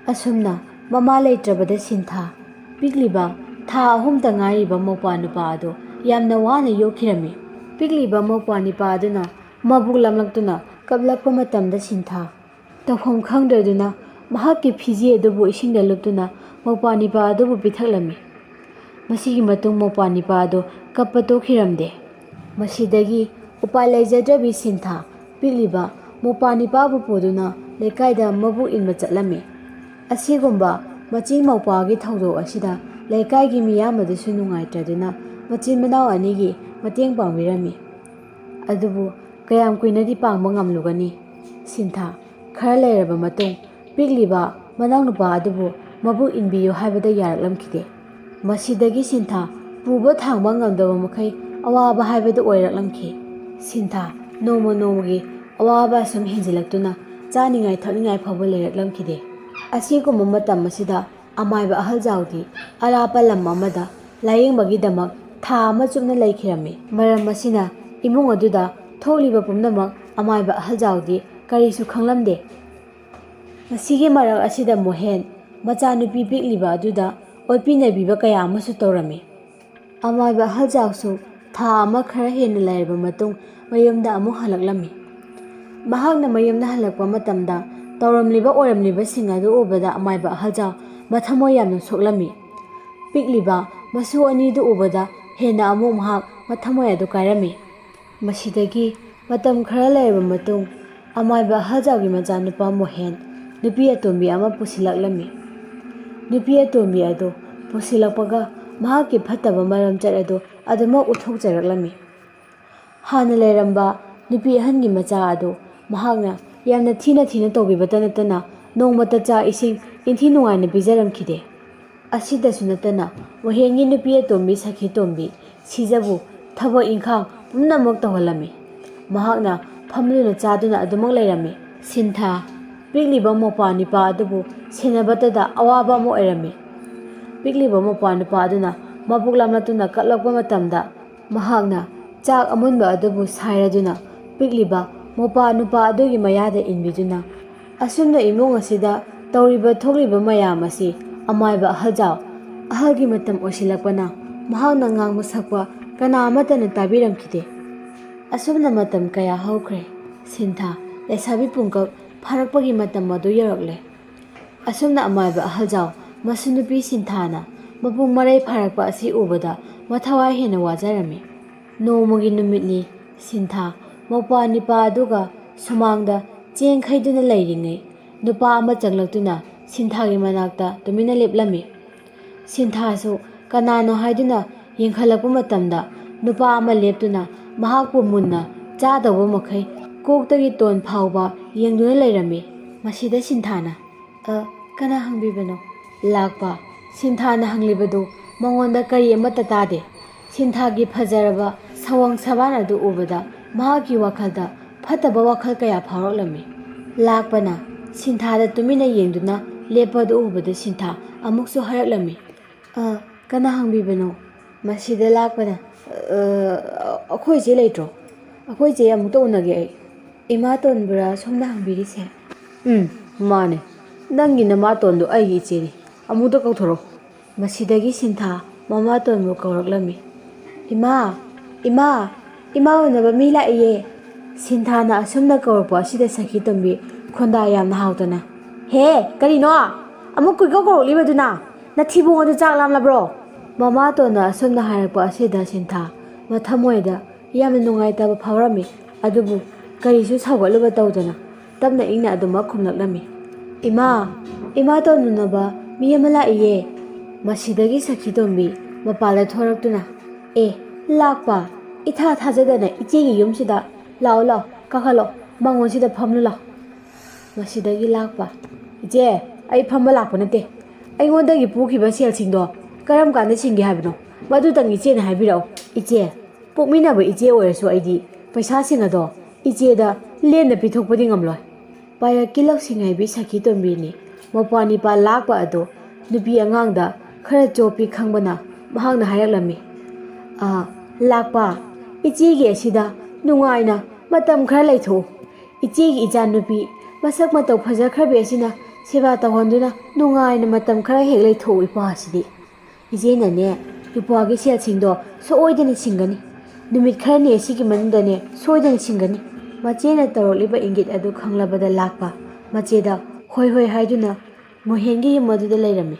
Speaker 1: ꯑꯁꯨꯝꯅ ꯃꯃꯥ ꯂꯩꯇ꯭ꯔꯕꯗ ꯁꯤꯟꯊꯥ, ꯄꯤꯛꯂꯤꯕ ꯊꯥ 3ꯇ ꯉꯥꯏꯔꯤꯕ ꯃꯧꯄ꯭ꯋꯥꯅꯤꯄꯥ ꯑꯗꯨ ꯌꯥꯝꯅ ꯋꯥꯅ ꯌꯣꯛꯈꯤꯔꯝꯃꯤ꯫ ꯄꯤꯛꯂꯤꯕ ꯃꯧꯄ꯭ꯋꯥꯅꯤꯄꯥ ꯑꯗꯨꯅ ꯃꯕꯨꯛ ꯂꯥꯝꯂꯛꯇꯨꯅ ꯀꯞꯂꯛꯄ ꯃꯇꯝꯗ ꯁꯤꯟꯊꯥ ꯇꯧꯐꯝ ꯈꯪꯗ꯭ꯔꯗꯨꯅ ꯃꯍꯥꯛꯀꯤ ꯐꯤꯖꯤ ꯑꯗꯨꯕꯨ ꯏꯁꯤꯡꯗ ꯂꯨꯞꯇꯨꯅ ꯃꯧꯄ꯭ꯋꯥꯅꯤꯄꯥ ꯑꯗꯨꯕꯨ ꯄꯤꯊꯛꯂꯝꯃꯤ꯫ ꯃꯁꯤꯒꯤ ꯃꯇꯨꯡ ꯃꯧꯄ꯭ꯋꯥꯅꯤꯄꯥ ꯑꯗꯨ ꯀꯞꯄ ꯇꯣꯛꯈꯤꯔꯝꯗꯦ꯫ ꯃꯁꯤꯗꯒꯤ ꯎꯄꯥꯏ ꯂꯩꯖꯗ꯭ꯔꯕꯤ ꯁꯤꯟꯊꯥ ꯄꯤꯛꯂꯤꯕ ꯃꯧꯄ꯭ꯋꯥꯅꯤꯄꯥꯕꯨ ꯄꯨꯗꯨꯅ ꯂꯩꯀꯥꯏꯗ ꯃꯕꯨꯛ ꯏꯟꯕ ꯆꯠꯂꯝꯃꯤ꯫ ꯑꯁꯤꯒꯨꯝꯕ ꯃꯆꯤꯜ ꯃꯧꯄ꯭ꯋꯥꯒꯤ ꯊꯧꯗꯣꯛ ꯑꯁꯤꯗ ꯂꯩꯀꯥꯏꯒꯤ ꯃꯤꯌꯥꯝ ꯑꯗꯨꯁꯨ ꯅꯨꯡꯉꯥꯏꯇ꯭ꯔꯗꯨꯅ ꯃꯆꯤꯟ ꯃꯅꯥꯎ ꯑꯅꯤꯒꯤ ꯃꯇꯦꯡ ꯄꯥꯡꯕꯤꯔꯝꯃꯤ꯫ ꯑꯗꯨꯕꯨ ꯀꯌꯥꯝ ꯀꯨꯏꯅꯗꯤ ꯄꯥꯡꯕ ꯉꯝꯂꯨꯒꯅꯤ? ꯁꯤꯟꯊꯥ ꯈꯔ ꯂꯩꯔꯕ ꯃꯇꯨꯡ ꯄꯤꯛꯂꯤꯕ ꯃꯅꯥꯎꯅꯨꯄꯥ ꯑꯗꯨꯕꯨ ꯃꯕꯨꯛ ꯏꯟꯕꯤꯌꯨ ꯍꯥꯏꯕꯗ ꯌꯥꯔꯛꯂꯝꯈꯤꯗꯦ꯫ ꯃꯁꯤꯗꯒꯤ ꯁꯤꯟꯊꯥ ꯄꯨꯕ ꯊꯥꯡꯕ ꯉꯝꯗꯕ ꯃꯈꯩ ꯑꯋꯥꯕ ꯍꯥꯏꯕꯗꯨ ꯑꯣꯏꯔꯛꯂꯝꯈꯤ꯫ ꯁꯤꯟꯊꯥ ꯅꯣꯡꯃ ꯅꯣꯡꯃꯒꯤ ꯑꯋꯥꯕ ꯑꯁꯨꯝ ꯍꯦꯟꯖꯤꯜꯂꯛꯇꯨꯅ ꯆꯥꯅꯤꯡꯉꯥꯏ ꯊꯛꯅꯤꯡꯉꯥꯏ ꯐꯥꯎꯕ ꯂꯩꯔꯛꯂꯝꯈꯤꯗꯦ꯫ ꯑꯁꯤꯒꯨꯝꯕ ꯃꯇꯝ ꯑꯁꯤꯗ ꯑꯃꯥꯏꯕ ꯑꯍꯜꯖꯥꯎꯗꯤ ꯑꯔꯥꯞꯄ ꯂꯝ ꯑꯃꯗ ꯂꯥꯌꯦꯡꯕꯒꯤꯗꯃꯛ ꯊꯥ ꯑꯃ ꯆꯨꯞꯅ ꯂꯩꯈꯤꯔꯝꯃꯤ꯫ ꯃꯔꯝ ꯑꯁꯤꯅ ꯏꯃꯨꯡ ꯑꯗꯨꯗ ꯊꯣꯛꯂꯤꯕ ꯄꯨꯝꯅꯃꯛ ꯑꯃꯥꯏꯕ ꯑꯍꯜꯖꯥꯎꯗꯤ ꯀꯔꯤꯁꯨ ꯈꯪꯂꯝꯗꯦ꯫ ꯃꯁꯤꯒꯤ ꯃꯔꯛ ꯑꯁꯤꯗ ꯃꯣꯍꯦꯟ ꯃꯆꯥꯅꯨꯄꯤ ꯄꯤꯛꯂꯤꯕ ꯑꯗꯨꯗ ꯑꯣꯠꯄꯤ ꯅꯩꯕꯤꯕ ꯀꯌꯥ ꯑꯃꯁꯨ ꯇꯧꯔꯝꯃꯤ꯫ ꯑꯃꯥꯏꯕ ꯑꯍꯜꯖꯥꯎꯁꯨ ꯊꯥ ꯑꯃ ꯈꯔ ꯍꯦꯟꯅ ꯂꯩꯔꯕ ꯃꯇꯨꯡ ꯃꯌꯨꯝꯗ ꯑꯃꯨꯛ ꯍꯜꯂꯛꯂꯝꯃꯤ꯫ ꯃꯍꯥꯛꯅ ꯃꯌꯨꯝꯗ ꯍꯜꯂꯛꯄ ꯃꯇꯝꯗ ꯇꯧꯔꯝꯂꯤꯕ ꯑꯣꯏꯔꯝꯂꯤꯕꯁꯤꯡ ꯑꯗꯨ ꯎꯕꯗ ꯑꯃꯥꯏꯕ ꯑꯍꯜꯖꯥꯎ ꯃꯊꯃꯣꯏ ꯌꯥꯝꯅ ꯁꯣꯛꯂꯝꯃꯤ꯫ ꯄꯤꯛꯂꯤꯕ ꯃꯁꯨ ꯑꯅꯤꯗꯨ ꯎꯕꯗ ꯍꯦꯟꯅ ꯑꯃꯨꯛ ꯃꯍꯥꯛ ꯃꯊꯃꯣꯏ ꯑꯗꯨ ꯀꯥꯏꯔꯝꯃꯤ꯫ ꯃꯁꯤꯗꯒꯤ ꯃꯇꯝ ꯈꯔ ꯂꯩꯔꯕ ꯃꯇꯨꯡ ꯑꯃꯥꯏꯕ ꯑꯍꯜꯖꯥꯎꯒꯤ ꯃꯆꯥꯅꯨꯄꯥ ꯃꯣꯍꯦꯟ ꯅꯨꯄꯤ ꯑꯇꯣꯝꯕꯤ ꯑꯃ ꯄꯨꯁꯤꯜꯂꯛꯂꯝꯃꯤ꯫ ꯅꯨꯄꯤ ꯑꯇꯣꯝꯕꯤ ꯑꯗꯨ ꯄꯨꯁꯤꯜꯂꯛꯄꯒ ꯃꯍꯥꯛꯀꯤ ꯐꯠꯇꯕ ꯃꯔꯝꯆꯠ ꯑꯗꯨ ꯑꯗꯨꯃꯛ ꯎꯠꯊꯣꯛꯆꯔꯛꯂꯝꯃꯤ꯫ ꯍꯥꯟꯅ ꯂꯩꯔꯝꯕ ꯅꯨꯄꯤ ꯑꯍꯟꯒꯤ ꯃꯆꯥ ꯑꯗꯨ ꯃꯍꯥꯛꯅ ꯌꯥꯝꯅ ꯊꯤꯅ ꯇꯧꯕꯤꯕꯇ ꯅꯠꯇꯅ ꯅꯣꯡꯃꯇ ꯆꯥꯛ ꯏꯁꯤꯡ ꯏꯟꯊꯤ ꯅꯨꯡꯉꯥꯏꯅ ꯄꯤꯖꯔꯝꯈꯤꯗꯦ꯫ ꯑꯁꯤꯗꯁꯨ ꯅꯠꯇꯅ ꯃꯣꯍꯦꯟꯒꯤ ꯅꯨꯄꯤ ꯑꯇꯣꯝꯕꯤ ꯁꯈꯤꯇꯣꯝꯕꯤ ꯁꯤꯖꯕꯨ ꯊꯕꯛ ꯏꯪꯈꯥꯡ ꯄꯨꯝꯅꯃꯛ ꯇꯧꯍꯜꯂꯝꯃꯤ꯫ ꯃꯍꯥꯛꯅ ꯐꯝꯗꯨꯅ ꯆꯥꯗꯨꯅ ꯑꯗꯨꯃꯛ ꯂꯩꯔꯝꯃꯤ꯫ ꯁꯤꯟꯊꯥ ꯄꯤꯛꯂꯤꯕ ꯃꯧꯄ꯭ꯋꯥꯅꯤꯄꯥ ꯑꯗꯨꯕꯨ ꯁꯦꯟꯅꯕꯇꯗ ꯑꯋꯥꯕ ꯑꯃ ꯑꯣꯏꯔꯝꯃꯤ꯫ ꯄꯤꯛꯂꯤꯕ ꯃꯧꯄ꯭ꯋꯥꯅꯤꯄꯥ ꯑꯗꯨꯅ ꯃꯕꯨꯛ ꯂꯥꯝꯂꯛꯇꯨꯅ ꯀꯞꯂꯛꯄ ꯃꯇꯝꯗ ꯃꯍꯥꯛꯅ ꯆꯥꯛ ꯑꯃꯨꯟꯕ ꯑꯗꯨꯕు ꯁꯥꯏꯔꯗꯨꯅ ꯄꯤꯛꯂꯤꯕ ꯃꯧꯄ꯭ꯋꯥꯅꯨꯄꯥ ꯑꯗꯨꯒꯤ ꯃꯌꯥꯗ ꯏꯟꯕꯤꯗꯨꯅ ꯑꯁꯨꯝꯅ ꯏꯃꯨꯡ ꯑꯁꯤꯗ ꯇꯧꯔꯤꯕ ꯊꯣꯛꯂꯤꯕ ꯃꯌꯥꯝ ꯑꯁꯤ ꯑꯃꯥꯏꯕ ꯑꯍꯜꯖꯥꯎ ꯑꯍꯜꯒꯤ ꯃꯇꯝ ꯑꯣꯏꯁꯤꯜꯂꯛꯄꯅ ꯃꯍꯥꯛꯅ ꯉꯥꯡꯕ ꯁꯛꯄ ꯀꯅꯥ ꯑꯃꯠꯇꯅ ꯇꯥꯕꯤꯔꯝꯈꯤꯗꯦ꯫ ꯑꯁꯨꯝꯅ ꯃꯇꯝ ꯀꯌꯥ ꯍꯧꯈ꯭ꯔꯦ꯫ ꯁꯤꯟꯊꯥ ꯂꯩꯁꯥꯕꯤ ꯄꯨꯡꯀꯛ ꯐꯥꯔꯛꯄꯒꯤ ꯃꯇꯝ ꯑꯗꯨ ꯌꯧꯔꯛꯂꯦ꯫ ꯑꯁꯨꯝꯅ ꯑꯃꯥꯏꯕ ꯑꯍꯜꯖꯥꯎ ꯃꯁꯨꯅꯨꯄꯤ ꯁꯤꯟꯊꯥꯅ ꯃꯄꯨꯡ ꯃꯔꯩ ꯐꯥꯔꯛꯄ ꯑꯁꯤ ꯎꯕꯗ ꯃꯊꯋꯥꯏ ꯍꯦꯟꯅ ꯋꯥꯖꯔꯝꯃꯤ꯫ ꯅꯣꯡꯃꯒꯤ ꯅꯨꯃꯤꯠꯅꯤ꯫ ꯁꯤꯟꯊꯥ ꯃꯧꯄ꯭ꯋꯥꯅꯤꯄꯥ ꯑꯗꯨꯒ ꯁꯨꯃꯥꯡꯗ ꯆꯦꯡ ꯈꯩꯗꯨꯅ ꯂꯩꯔꯤꯉꯩ ꯅꯨꯄꯥ ꯑꯃ ꯆꯪꯂꯛꯇꯨꯅ ꯁꯤꯟꯊꯥꯒꯤ ꯃꯅꯥꯛꯇ ꯇꯨꯃꯤꯟꯅ ꯂꯦꯞꯂꯝꯃꯤ꯫ ꯁꯤꯟꯊꯥꯁꯨ ꯀꯅꯥꯅꯣ ꯍꯥꯏꯗꯨꯅ ꯌꯦꯡꯈꯠꯂꯛꯄ ꯃꯇꯝꯗ ꯅꯨꯄꯥ ꯑꯃ ꯂꯦꯞꯇꯨꯅ ꯃꯍꯥꯛꯄꯨ ꯃꯨꯟꯅ ꯆꯥꯗꯧꯕ ꯃꯈꯩ ꯀꯣꯛꯇꯒꯤ ꯇꯣꯟ ꯐꯥꯎꯕ ꯌꯦꯡꯗꯨꯅ ꯂꯩꯔꯝꯃꯤ꯫ ꯃꯁꯤꯗ ꯁꯤꯟꯊꯥꯅ ꯀꯅꯥ ꯍꯪꯕꯤꯕꯅꯣ? ꯂꯥꯛꯄ ꯁꯤꯟꯊꯥꯅ ꯍꯪꯂꯤꯕꯗꯨ ꯃꯉꯣꯟꯗ ꯀꯔꯤ ꯑꯃꯠꯇ ꯇꯥꯗꯦ꯫ ꯁꯤꯟꯊꯥꯒꯤ ꯐꯖꯔꯕ ꯁꯋꯥꯡ ꯁꯕꯥꯟ ꯑꯗꯨ ꯎꯕꯗ ꯃꯍꯥꯛꯀꯤ ꯋꯥꯈꯜꯗ ꯐꯠꯇꯕ ꯋꯥꯈꯜ ꯀꯌꯥ ꯐꯥꯎꯔꯛꯂꯝꯃꯤ꯫ ꯂꯥꯛꯄꯅ ꯁꯤꯟꯊꯥꯗ ꯇꯨꯃꯤꯟꯅ ꯌꯦꯡꯗꯨꯅ ꯂꯦꯞꯄꯗꯨ ꯎꯕꯗ ꯁꯤꯟꯊꯥ ꯑꯃꯨꯛꯁꯨ ꯍꯥꯏꯔꯛꯂꯝꯃꯤ, ꯀꯅꯥ ꯍꯪꯕꯤꯕꯅꯣ? ꯃꯁꯤꯗ ꯂꯥꯛꯄꯅ, ꯑꯩꯈꯣꯏ ꯏꯆꯦ ꯂꯩꯇ꯭ꯔꯣ? ꯑꯩꯈꯣꯏ ꯏꯆꯦ ꯑꯃꯨꯛꯇ ꯎꯅꯒꯦ ꯑꯩ꯫ ꯏꯃꯥꯇꯣꯟꯕꯨꯔꯥ ꯁꯣꯝꯅ ꯍꯪꯕꯤꯔꯤꯁꯦ?
Speaker 2: ꯃꯥꯅꯦ, ꯅꯪꯒꯤ ꯅꯃꯥꯇꯣꯟꯗꯣ ꯑꯩꯒꯤ ꯏꯆꯦꯅꯤ, ꯑꯃꯨꯛꯇ ꯀꯧꯊꯣꯔꯛꯑꯣ꯫
Speaker 1: ꯃꯁꯤꯗꯒꯤ ꯁꯤꯟꯊꯥ ꯃꯃꯥꯇꯣꯟꯕꯨ ꯀꯧꯔꯛꯂꯝꯃꯤ꯫ ꯏꯃꯥ, ꯏꯃꯥ, ꯏꯃꯥ ꯎꯅꯕ ꯃꯤ ꯂꯥꯛꯏꯌꯦ꯫ ꯁꯤꯟꯊꯥꯅ ꯑꯁꯨꯝꯅ ꯀꯧꯔꯛꯄ ꯑꯁꯤꯗ ꯁꯈꯤꯇꯣꯝꯕꯤ ꯈꯣꯟꯗꯥ ꯌꯥꯝꯅ ꯍꯥꯎꯇꯅ, ꯍꯦ, ꯀꯔꯤꯅꯣ? ꯑꯃꯨꯛ ꯀꯣꯏꯀꯧ ꯀꯧꯔꯛꯂꯤꯕꯗꯨꯅ? ꯅꯊꯤꯕꯣꯡ ꯑꯗꯨ ꯆꯥꯛ ꯂꯥꯝꯂꯕ꯭ꯔꯣ? ꯃꯃꯥꯇꯣꯟꯅ ꯑꯁꯨꯝꯅ ꯍꯥꯏꯔꯛꯄ ꯑꯁꯤꯗ ꯁꯤꯟꯊꯥ ꯃꯊꯃꯣꯏꯗ ꯌꯥꯝꯅ ꯅꯨꯡꯉꯥꯏꯇꯕ ꯐꯥꯎꯔꯝꯃꯤ꯫ ꯑꯗꯨꯕꯨ ꯀꯔꯤꯁꯨ ꯁꯥꯎꯒꯠꯂꯨꯕ ꯇꯧꯗꯅ ꯇꯞꯅ ꯏꯪꯅ ꯑꯗꯨꯃꯛ ꯈꯨꯝꯂꯛꯂꯝꯃꯤ꯫ ꯏꯃꯥ, ꯏꯃꯥꯇꯣꯟ ꯎꯅꯕ ꯃꯤ ꯑꯃ ꯂꯥꯛꯏꯌꯦ꯫ ꯃꯁꯤꯗꯒꯤ ꯁꯈꯤꯇꯣꯝꯕꯤ ꯃꯄꯥꯟꯗ ꯊꯣꯔꯛꯇꯨꯅ, ꯂꯥꯛꯄ, ꯏꯊꯥ ꯊꯥꯖꯗꯅ ꯏꯆꯦꯒꯤ ꯌꯨꯝꯁꯤꯗ, ꯂꯥꯛꯑꯣ ꯂꯥꯛꯑꯣ, ꯀꯥꯈꯠꯂꯣ, ꯃꯥꯡꯒꯣꯟꯁꯤꯗ ꯐꯝꯂꯨ ꯂꯥꯎ꯫ ꯃꯁꯤꯗꯒꯤ ꯂꯥꯛꯄ, ꯏꯆꯦ, ꯑꯩ ꯐꯝꯕ ꯂꯥꯛꯄ ꯅꯠꯇꯦ. ꯑꯩꯉꯣꯟꯗꯒꯤ ꯄꯨꯈꯤꯕ ꯁꯦꯜꯁꯤꯡꯗꯣ ꯀꯔꯝ ꯀꯥꯟꯗ ꯁꯤꯡꯒꯦ ꯍꯥꯏꯕꯅꯣ? ꯃꯗꯨꯇꯪ ꯏꯆꯦꯅ ꯍꯥꯏꯕꯤꯔꯛꯑꯣ. ꯏꯆꯦ, ꯄꯣꯛꯃꯤꯟꯅꯕ ꯏꯆꯦ ꯑꯣꯏꯔꯁꯨ ꯑꯩꯗꯤ ꯄꯩꯁꯥꯁꯤꯡ ꯑꯗꯣ ꯏꯆꯦꯗ ꯂꯦꯝꯅ ꯄꯤꯊꯣꯛꯄꯗꯤ ꯉꯝꯂꯣꯏ꯫ ꯄꯥꯏꯔꯛꯀꯤ ꯂꯧꯁꯤꯡꯍꯩꯕꯤ ꯁꯈꯤꯇꯣꯝꯕꯤꯅꯤ ꯃꯧꯄ꯭ꯋꯥꯅꯤꯄꯥ ꯂꯥꯛꯄ ꯑꯗꯣ ꯅꯨꯄꯤ ꯑꯉꯥꯡꯗ ꯈꯔ ꯆꯣꯞꯄꯤ ꯈꯪꯕꯅ ꯃꯍꯥꯛꯅ ꯍꯥꯏꯔꯛꯂꯝꯃꯤ, ꯂꯥꯛꯄ, ꯏꯆꯦꯒꯤ ꯑꯁꯤꯗ ꯅꯨꯡꯉꯥꯏꯅ ꯃꯇꯝ ꯈꯔ ꯂꯩꯊꯣꯛꯎ꯫ ꯏꯆꯦꯒꯤ ꯏꯆꯥꯅꯨꯄꯤ ꯃꯁꯛ ꯃꯇꯧ ꯐꯖꯈ꯭ꯔꯕꯤ ꯑꯁꯤꯅ ꯁꯦꯕꯥ ꯇꯧꯍꯟꯗꯨꯅ ꯅꯨꯡꯉꯥꯏꯅ ꯃꯇꯝ ꯈꯔ ꯍꯦꯛ ꯂꯩꯊꯣꯛꯎ ꯏꯄ꯭ꯋꯥꯁꯤꯗꯤ꯫ ꯏꯆꯦꯅꯅꯦ ꯏꯄ꯭ꯋꯥꯒꯤ ꯁꯦꯜꯁꯤꯡꯗꯣ ꯁꯣꯏꯗꯅ ꯁꯤꯡꯒꯅꯤ. ꯅꯨꯃꯤꯠ ꯈꯔꯅꯤ ꯑꯁꯤꯒꯤ ꯃꯅꯨꯡꯗꯅꯦ ꯁꯣꯏꯗꯅ ꯁꯤꯡꯒꯅꯤ꯫ ꯃꯆꯦꯅ ꯇꯧꯔꯛꯂꯤꯕ ꯏꯪꯒꯤꯠ ꯑꯗꯨ ꯈꯪꯂꯕꯗ ꯂꯥꯛꯄ ꯃꯆꯦꯗ ꯍꯣꯏ ꯍꯣꯏ ꯍꯥꯏꯗꯨꯅ ꯃꯣꯍꯦꯟꯒꯤ ꯌꯨꯝ ꯑꯗꯨꯗ ꯂꯩꯔꯝꯃꯤ꯫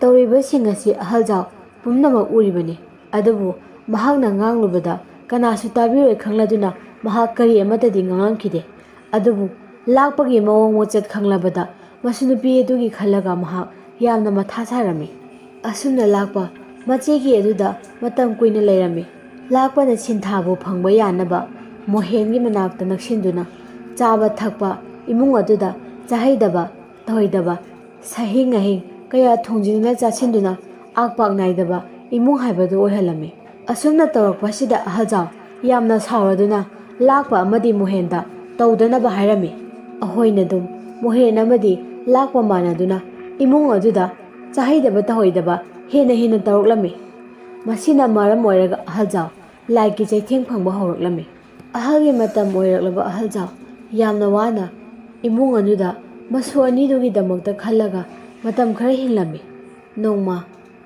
Speaker 1: ꯇꯧꯔꯤꯕꯁꯤꯡ ꯑꯁꯤ ꯑꯍꯜꯖꯥꯎ ꯄꯨꯝꯅꯃꯛ ꯎꯔꯤꯕꯅꯤ꯫ ꯑꯗꯨꯕꯨ ꯃꯍꯥꯛꯅ ꯉꯥꯡꯂꯨꯕꯗ ꯀꯅꯥꯁꯨ ꯇꯥꯕꯤꯔꯣꯏ ꯈꯪꯂꯗꯨꯅ ꯃꯍꯥꯛ ꯀꯔꯤ ꯑꯃꯠꯇꯗꯤ ꯉꯥꯡꯂꯝꯈꯤꯗꯦ꯫ ꯑꯗꯨꯕꯨ ꯂꯥꯛꯄꯒꯤ ꯃꯑꯣꯡ ꯃꯣꯆꯠ ꯈꯪꯂꯕꯗ ꯃꯁꯨꯅꯨꯄꯤ ꯑꯗꯨꯒꯤ ꯈꯜꯂꯒ ꯃꯍꯥꯛ ꯌꯥꯝꯅ ꯃꯊꯥ ꯁꯥꯔꯝꯃꯤ꯫ ꯑꯁꯨꯝꯅ ꯂꯥꯛꯄ ꯃꯆꯦꯒꯤ ꯑꯗꯨꯗ ꯃꯇꯝ ꯀꯨꯏꯅ ꯂꯩꯔꯝꯃꯤ꯫ ꯂꯥꯛꯄꯅ ꯁꯤꯟꯊꯥꯕꯨ ꯐꯪꯕ ꯌꯥꯅꯕ ꯃꯣꯍꯦꯟꯒꯤ ꯃꯅꯥꯛꯇ ꯅꯛꯁꯤꯟꯗꯨꯅ ꯆꯥꯕ ꯊꯛꯄ, ꯏꯃꯨꯡ ꯑꯗꯨꯗ ꯆꯥꯍꯩꯗꯕ ꯇꯧꯍꯩꯗꯕ ꯁꯍꯤꯡ ꯉꯍꯤꯡ ꯀꯌꯥ ꯊꯣꯡꯖꯤꯟꯗꯨꯅ ꯆꯥꯁꯤꯟꯗꯨꯅ ꯑꯥꯛꯄꯥꯛ ꯅꯥꯏꯗꯕ ꯏꯃꯨꯡ ꯍꯥꯏꯕꯗꯨ ꯑꯣꯏꯍꯜꯂꯝꯃꯤ꯫ ꯑꯁꯨꯝꯅ ꯇꯧꯔꯛꯄꯁꯤꯗ ꯑꯍꯜꯖꯥꯎ ꯌꯥꯝꯅ ꯁꯥꯎꯔꯗꯨꯅ ꯂꯥꯛꯄ ꯑꯃꯗꯤ ꯃꯣꯍꯦꯟꯗ ꯇꯧꯗꯅꯕ ꯍꯥꯏꯔꯝꯃꯤ꯫ ꯑꯍꯣꯏꯅꯗꯨꯝ ꯃꯣꯍꯦꯟ ꯑꯃꯗꯤ ꯂꯥꯛꯄ ꯃꯥꯟꯅꯗꯨꯅ ꯏꯃꯨꯡ ꯑꯗꯨꯗ ꯆꯥꯍꯩꯗꯕ ꯇꯧꯍꯩꯗꯕ ꯍꯦꯟꯅ ꯇꯧꯔꯛꯂꯝꯃꯤ꯫ ꯃꯁꯤꯅ ꯃꯔꯝ ꯑꯣꯏꯔꯒ ꯑꯍꯜꯖꯥꯎ ꯂꯥꯏꯒꯤ ꯆꯩꯊꯦꯡ ꯐꯪꯕ ꯍꯧꯔꯛꯂꯝꯃꯤ꯫ ꯑꯍꯜꯒꯤ ꯃꯇꯝ ꯑꯣꯏꯔꯛꯂꯕ ꯑꯍꯜꯖꯥꯎ ꯌꯥꯝꯅ ꯋꯥꯅ ꯏꯃꯨꯡ ꯑꯗꯨꯗ ꯃꯁꯨ ꯑꯅꯤꯗꯨꯒꯤꯗꯃꯛꯇ ꯈꯜꯂꯒ ꯃꯇꯝ ꯈꯔ ꯍꯤꯡꯂꯝꯃꯤ꯫ ꯅꯣꯡꯃ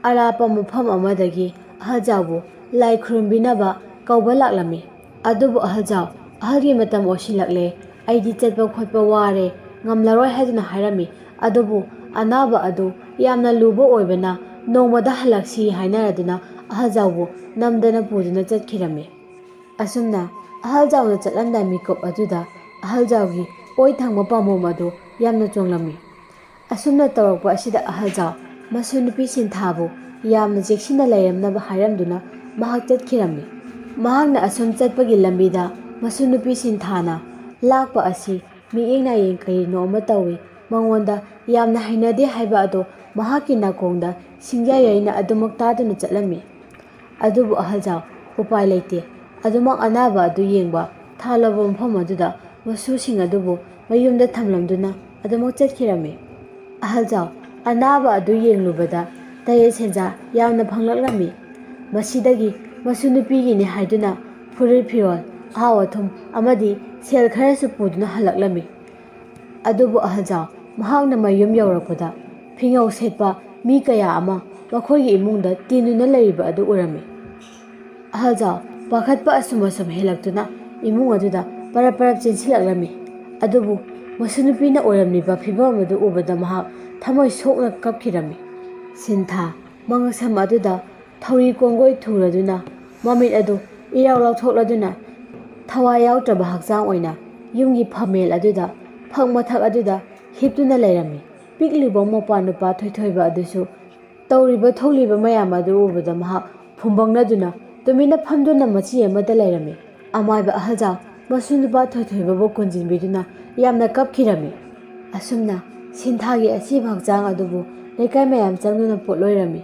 Speaker 1: ꯑꯔꯥꯞꯄ ꯃꯐꯝ ꯑꯃꯗꯒꯤ ꯑꯍꯜꯖꯥꯎꯕꯨ ꯂꯥꯏ ꯈꯨꯔꯨꯝꯕꯤꯅꯕ ꯀꯧꯕ ꯂꯥꯛꯂꯝꯃꯤ꯫ ꯑꯗꯨꯕꯨ ꯑꯍꯜꯖꯥꯎ ꯑꯍꯜꯒꯤ ꯃꯇꯝ ꯑꯣꯏꯁꯤꯜꯂꯛꯂꯦ, ꯑꯩꯗꯤ ꯆꯠꯄ ꯈꯣꯠꯄ ꯋꯥꯔꯦ, ꯉꯝꯂꯔꯣꯏ ꯍꯥꯏꯗꯨꯅ ꯍꯥꯏꯔꯝꯃꯤ꯫ ꯑꯗꯨꯕꯨ ꯑꯅꯥꯕ ꯑꯗꯨ ꯌꯥꯝꯅ ꯂꯨꯕ ꯑꯣꯏꯕꯅ ꯅꯣꯡꯃꯗ ꯍꯜꯂꯛꯁꯤ ꯍꯥꯏꯅꯔꯗꯨꯅ ꯑꯍꯜꯖꯥꯎꯕꯨ ꯅꯝꯗꯅ ꯄꯨꯗꯨꯅ ꯆꯠꯈꯤꯔꯝꯃꯤ꯫ ꯑꯁꯨꯝꯅ ꯑꯍꯜꯖꯥꯎꯅ ꯆꯠꯂꯝꯗꯥꯏ ꯃꯤꯀꯨꯞ ꯑꯗꯨꯗ ꯑꯍꯜꯖꯥꯎꯒꯤ ꯑꯣꯏ ꯊꯪꯕ ꯄꯥꯝꯕꯣꯝ ꯑꯗꯨ ꯌꯥꯝꯅ ꯆꯣꯡꯂꯝꯃꯤ꯫ ꯑꯁꯨꯝꯅ ꯇꯧꯔꯛꯄ ꯑꯁꯤꯗ ꯑꯍꯜꯖꯥꯎ ꯃꯁꯨꯅꯨꯄꯤ ꯁꯤꯟꯊꯥꯕꯨ ꯌꯥꯝꯅ ꯆꯦꯛꯁꯤꯟꯅ ꯂꯩꯔꯝꯅꯕ ꯍꯥꯏꯔꯝꯗꯨꯅ ꯃꯍꯥꯛ ꯆꯠꯈꯤꯔꯝꯃꯤ꯫ ꯃꯍꯥꯛꯅ ꯑꯁꯨꯝ ꯆꯠꯄꯒꯤ ꯂꯝꯕꯤꯗ ꯃꯁꯨꯅꯨꯄꯤ ꯁꯤꯟꯊꯥꯅ ꯂꯥꯛꯄ ꯑꯁꯤ ꯃꯤꯠꯌꯦꯡ ꯅꯥꯌꯦꯡ ꯀꯔꯤꯅꯣ ꯑꯃ ꯇꯧꯏ, ꯃꯉꯣꯟꯗ ꯌꯥꯝꯅ ꯍꯩꯅꯗꯦ ꯍꯥꯏꯕ ꯑꯗꯣ ꯃꯍꯥꯛꯀꯤ ꯅꯥꯀꯣꯡꯗ ꯁꯤꯡꯖꯥ ꯌꯩꯅ ꯑꯗꯨꯃꯛ ꯇꯥꯗꯨꯅ ꯆꯠꯂꯝꯃꯤ꯫ ꯑꯗꯨꯕꯨ ꯑꯍꯜꯖꯥꯎ ꯎꯄꯥꯏ ꯂꯩꯇꯦ, ꯑꯗꯨꯃꯛ ꯑꯅꯥꯕ ꯑꯗꯨ ꯌꯦꯡꯕ ꯊꯥꯂꯕ ꯃꯐꯝ ꯑꯗꯨꯗ ꯃꯁꯨꯁꯤꯡ ꯑꯗꯨꯕꯨ ꯃꯌꯨꯝꯗ ꯊꯝꯂꯝꯗꯨꯅ ꯑꯗꯨꯃꯛ ꯆꯠꯈꯤꯔꯝꯃꯤ꯫ ꯑꯍꯜꯖꯥꯎ ꯑꯅꯥꯕ ꯑꯗꯨ ꯌꯦꯡꯂꯨꯕꯗ ꯇꯔꯦꯠ ꯁꯦꯟꯖꯥ ꯌꯥꯝꯅ ꯐꯪꯂꯛꯂꯝꯃꯤ꯫ ꯃꯁꯤꯗꯒꯤ ꯃꯁꯨꯅꯨꯄꯤꯒꯤꯅꯤ ꯍꯥꯏꯗꯨꯅ ꯐꯨꯔꯤꯠ ꯐꯤꯔꯣꯜ, ꯑꯍꯥꯎ ꯑꯊꯨꯝ ꯑꯃꯗꯤ ꯁꯦꯜ ꯈꯔꯁꯨ ꯄꯨꯗꯨꯅ ꯍꯜꯂꯛꯂꯝꯃꯤ꯫ ꯑꯗꯨꯕꯨ ꯑꯍꯜꯖꯥꯎ ꯃꯍꯥꯛꯅ ꯃꯌꯨꯝ ꯌꯧꯔꯛꯄꯗ ꯐꯤꯉꯧ ꯁꯦꯠꯄ ꯃꯤ ꯀꯌꯥ ꯑꯃ ꯃꯈꯣꯏꯒꯤ ꯏꯃꯨꯡꯗ ꯇꯤꯟꯗꯨꯅ ꯂꯩꯔꯤꯕ ꯑꯗꯨ ꯎꯔꯝꯃꯤ꯫ ꯑꯍꯜꯖꯥꯎ ꯄꯥꯈꯠꯄ ꯑꯁꯨꯝ ꯍꯦꯜꯂꯛꯇꯨꯅ ꯏꯃꯨꯡ ꯑꯗꯨꯗ ꯄꯔꯞ ꯄꯔꯞ ꯆꯦꯟꯁꯤꯜꯂꯛꯂꯝꯃꯤ꯫ ꯑꯗꯨꯕꯨ ꯃꯁꯨꯅꯨꯄꯤꯅ ꯑꯣꯏꯔꯝꯂꯤꯕ ꯐꯤꯚꯝ ꯑꯗꯨ ꯎꯕꯗ ꯃꯍꯥꯛ ꯊꯃꯣꯏ ꯁꯣꯛꯅ ꯀꯞꯈꯤꯔꯝꯃꯤ꯫ ꯁꯤꯟꯊꯥ ꯃꯉꯛꯁꯝ ꯑꯗꯨꯗ ꯊꯧꯔꯤ ꯀꯣꯡꯒꯣꯏ ꯊꯨꯔꯗꯨꯅ ꯃꯃꯤꯠ ꯑꯗꯨ ꯏꯔꯥꯎ ꯂꯥꯎꯊꯣꯛꯂꯗꯨꯅ ꯊꯋꯥꯏ ꯌꯥꯎꯗ꯭ꯔꯕ ꯍꯛꯆꯥꯡ ꯑꯣꯏꯅ ꯌꯨꯝꯒꯤ ꯐꯝꯃꯦꯜ ꯑꯗꯨꯗ ꯐꯛ ꯃꯊꯛ ꯑꯗꯨꯗ ꯍꯤꯞꯇꯨꯅ ꯂꯩꯔꯝꯃꯤ꯫ ꯄꯤꯛꯂꯤꯕ ꯃꯧꯄ꯭ꯋꯥꯅꯨꯄꯥ ꯊꯣꯏꯊꯣꯏꯕ ꯑꯗꯨꯁꯨ ꯇꯧꯔꯤꯕ ꯊꯣꯛꯂꯤꯕ ꯃꯌꯥꯝ ꯑꯗꯨ ꯎꯕꯗ ꯃꯍꯥꯛ ꯐꯨꯝꯕꯪꯅꯗꯨꯅ ꯇꯨꯃꯤꯟꯅ ꯐꯝꯗꯨꯅ ꯃꯆꯤ ꯑꯃꯗ ꯂꯩꯔꯝꯃꯤ꯫ ꯑꯃꯥꯏꯕ ꯑꯍꯜꯖꯥꯎ ꯃꯁꯨꯅꯨꯄꯥ ꯊꯣꯏꯊꯣꯏꯕꯕꯨ ꯀꯣꯟꯖꯤꯟꯕꯤꯗꯨꯅ ꯌꯥꯝꯅ ꯀꯞꯈꯤꯔꯝꯃꯤ꯫ ꯑꯁꯨꯝꯅ ꯁꯤꯟꯊꯥꯒꯤ ꯑꯁꯤꯕ ꯍꯛꯆꯥꯡ ꯑꯗꯨꯕꯨ ꯂꯩꯀꯥꯏ ꯃꯌꯥꯝ ꯆꯪꯗꯨꯅ ꯄꯣꯠꯂꯣꯏꯔꯝꯃꯤ꯫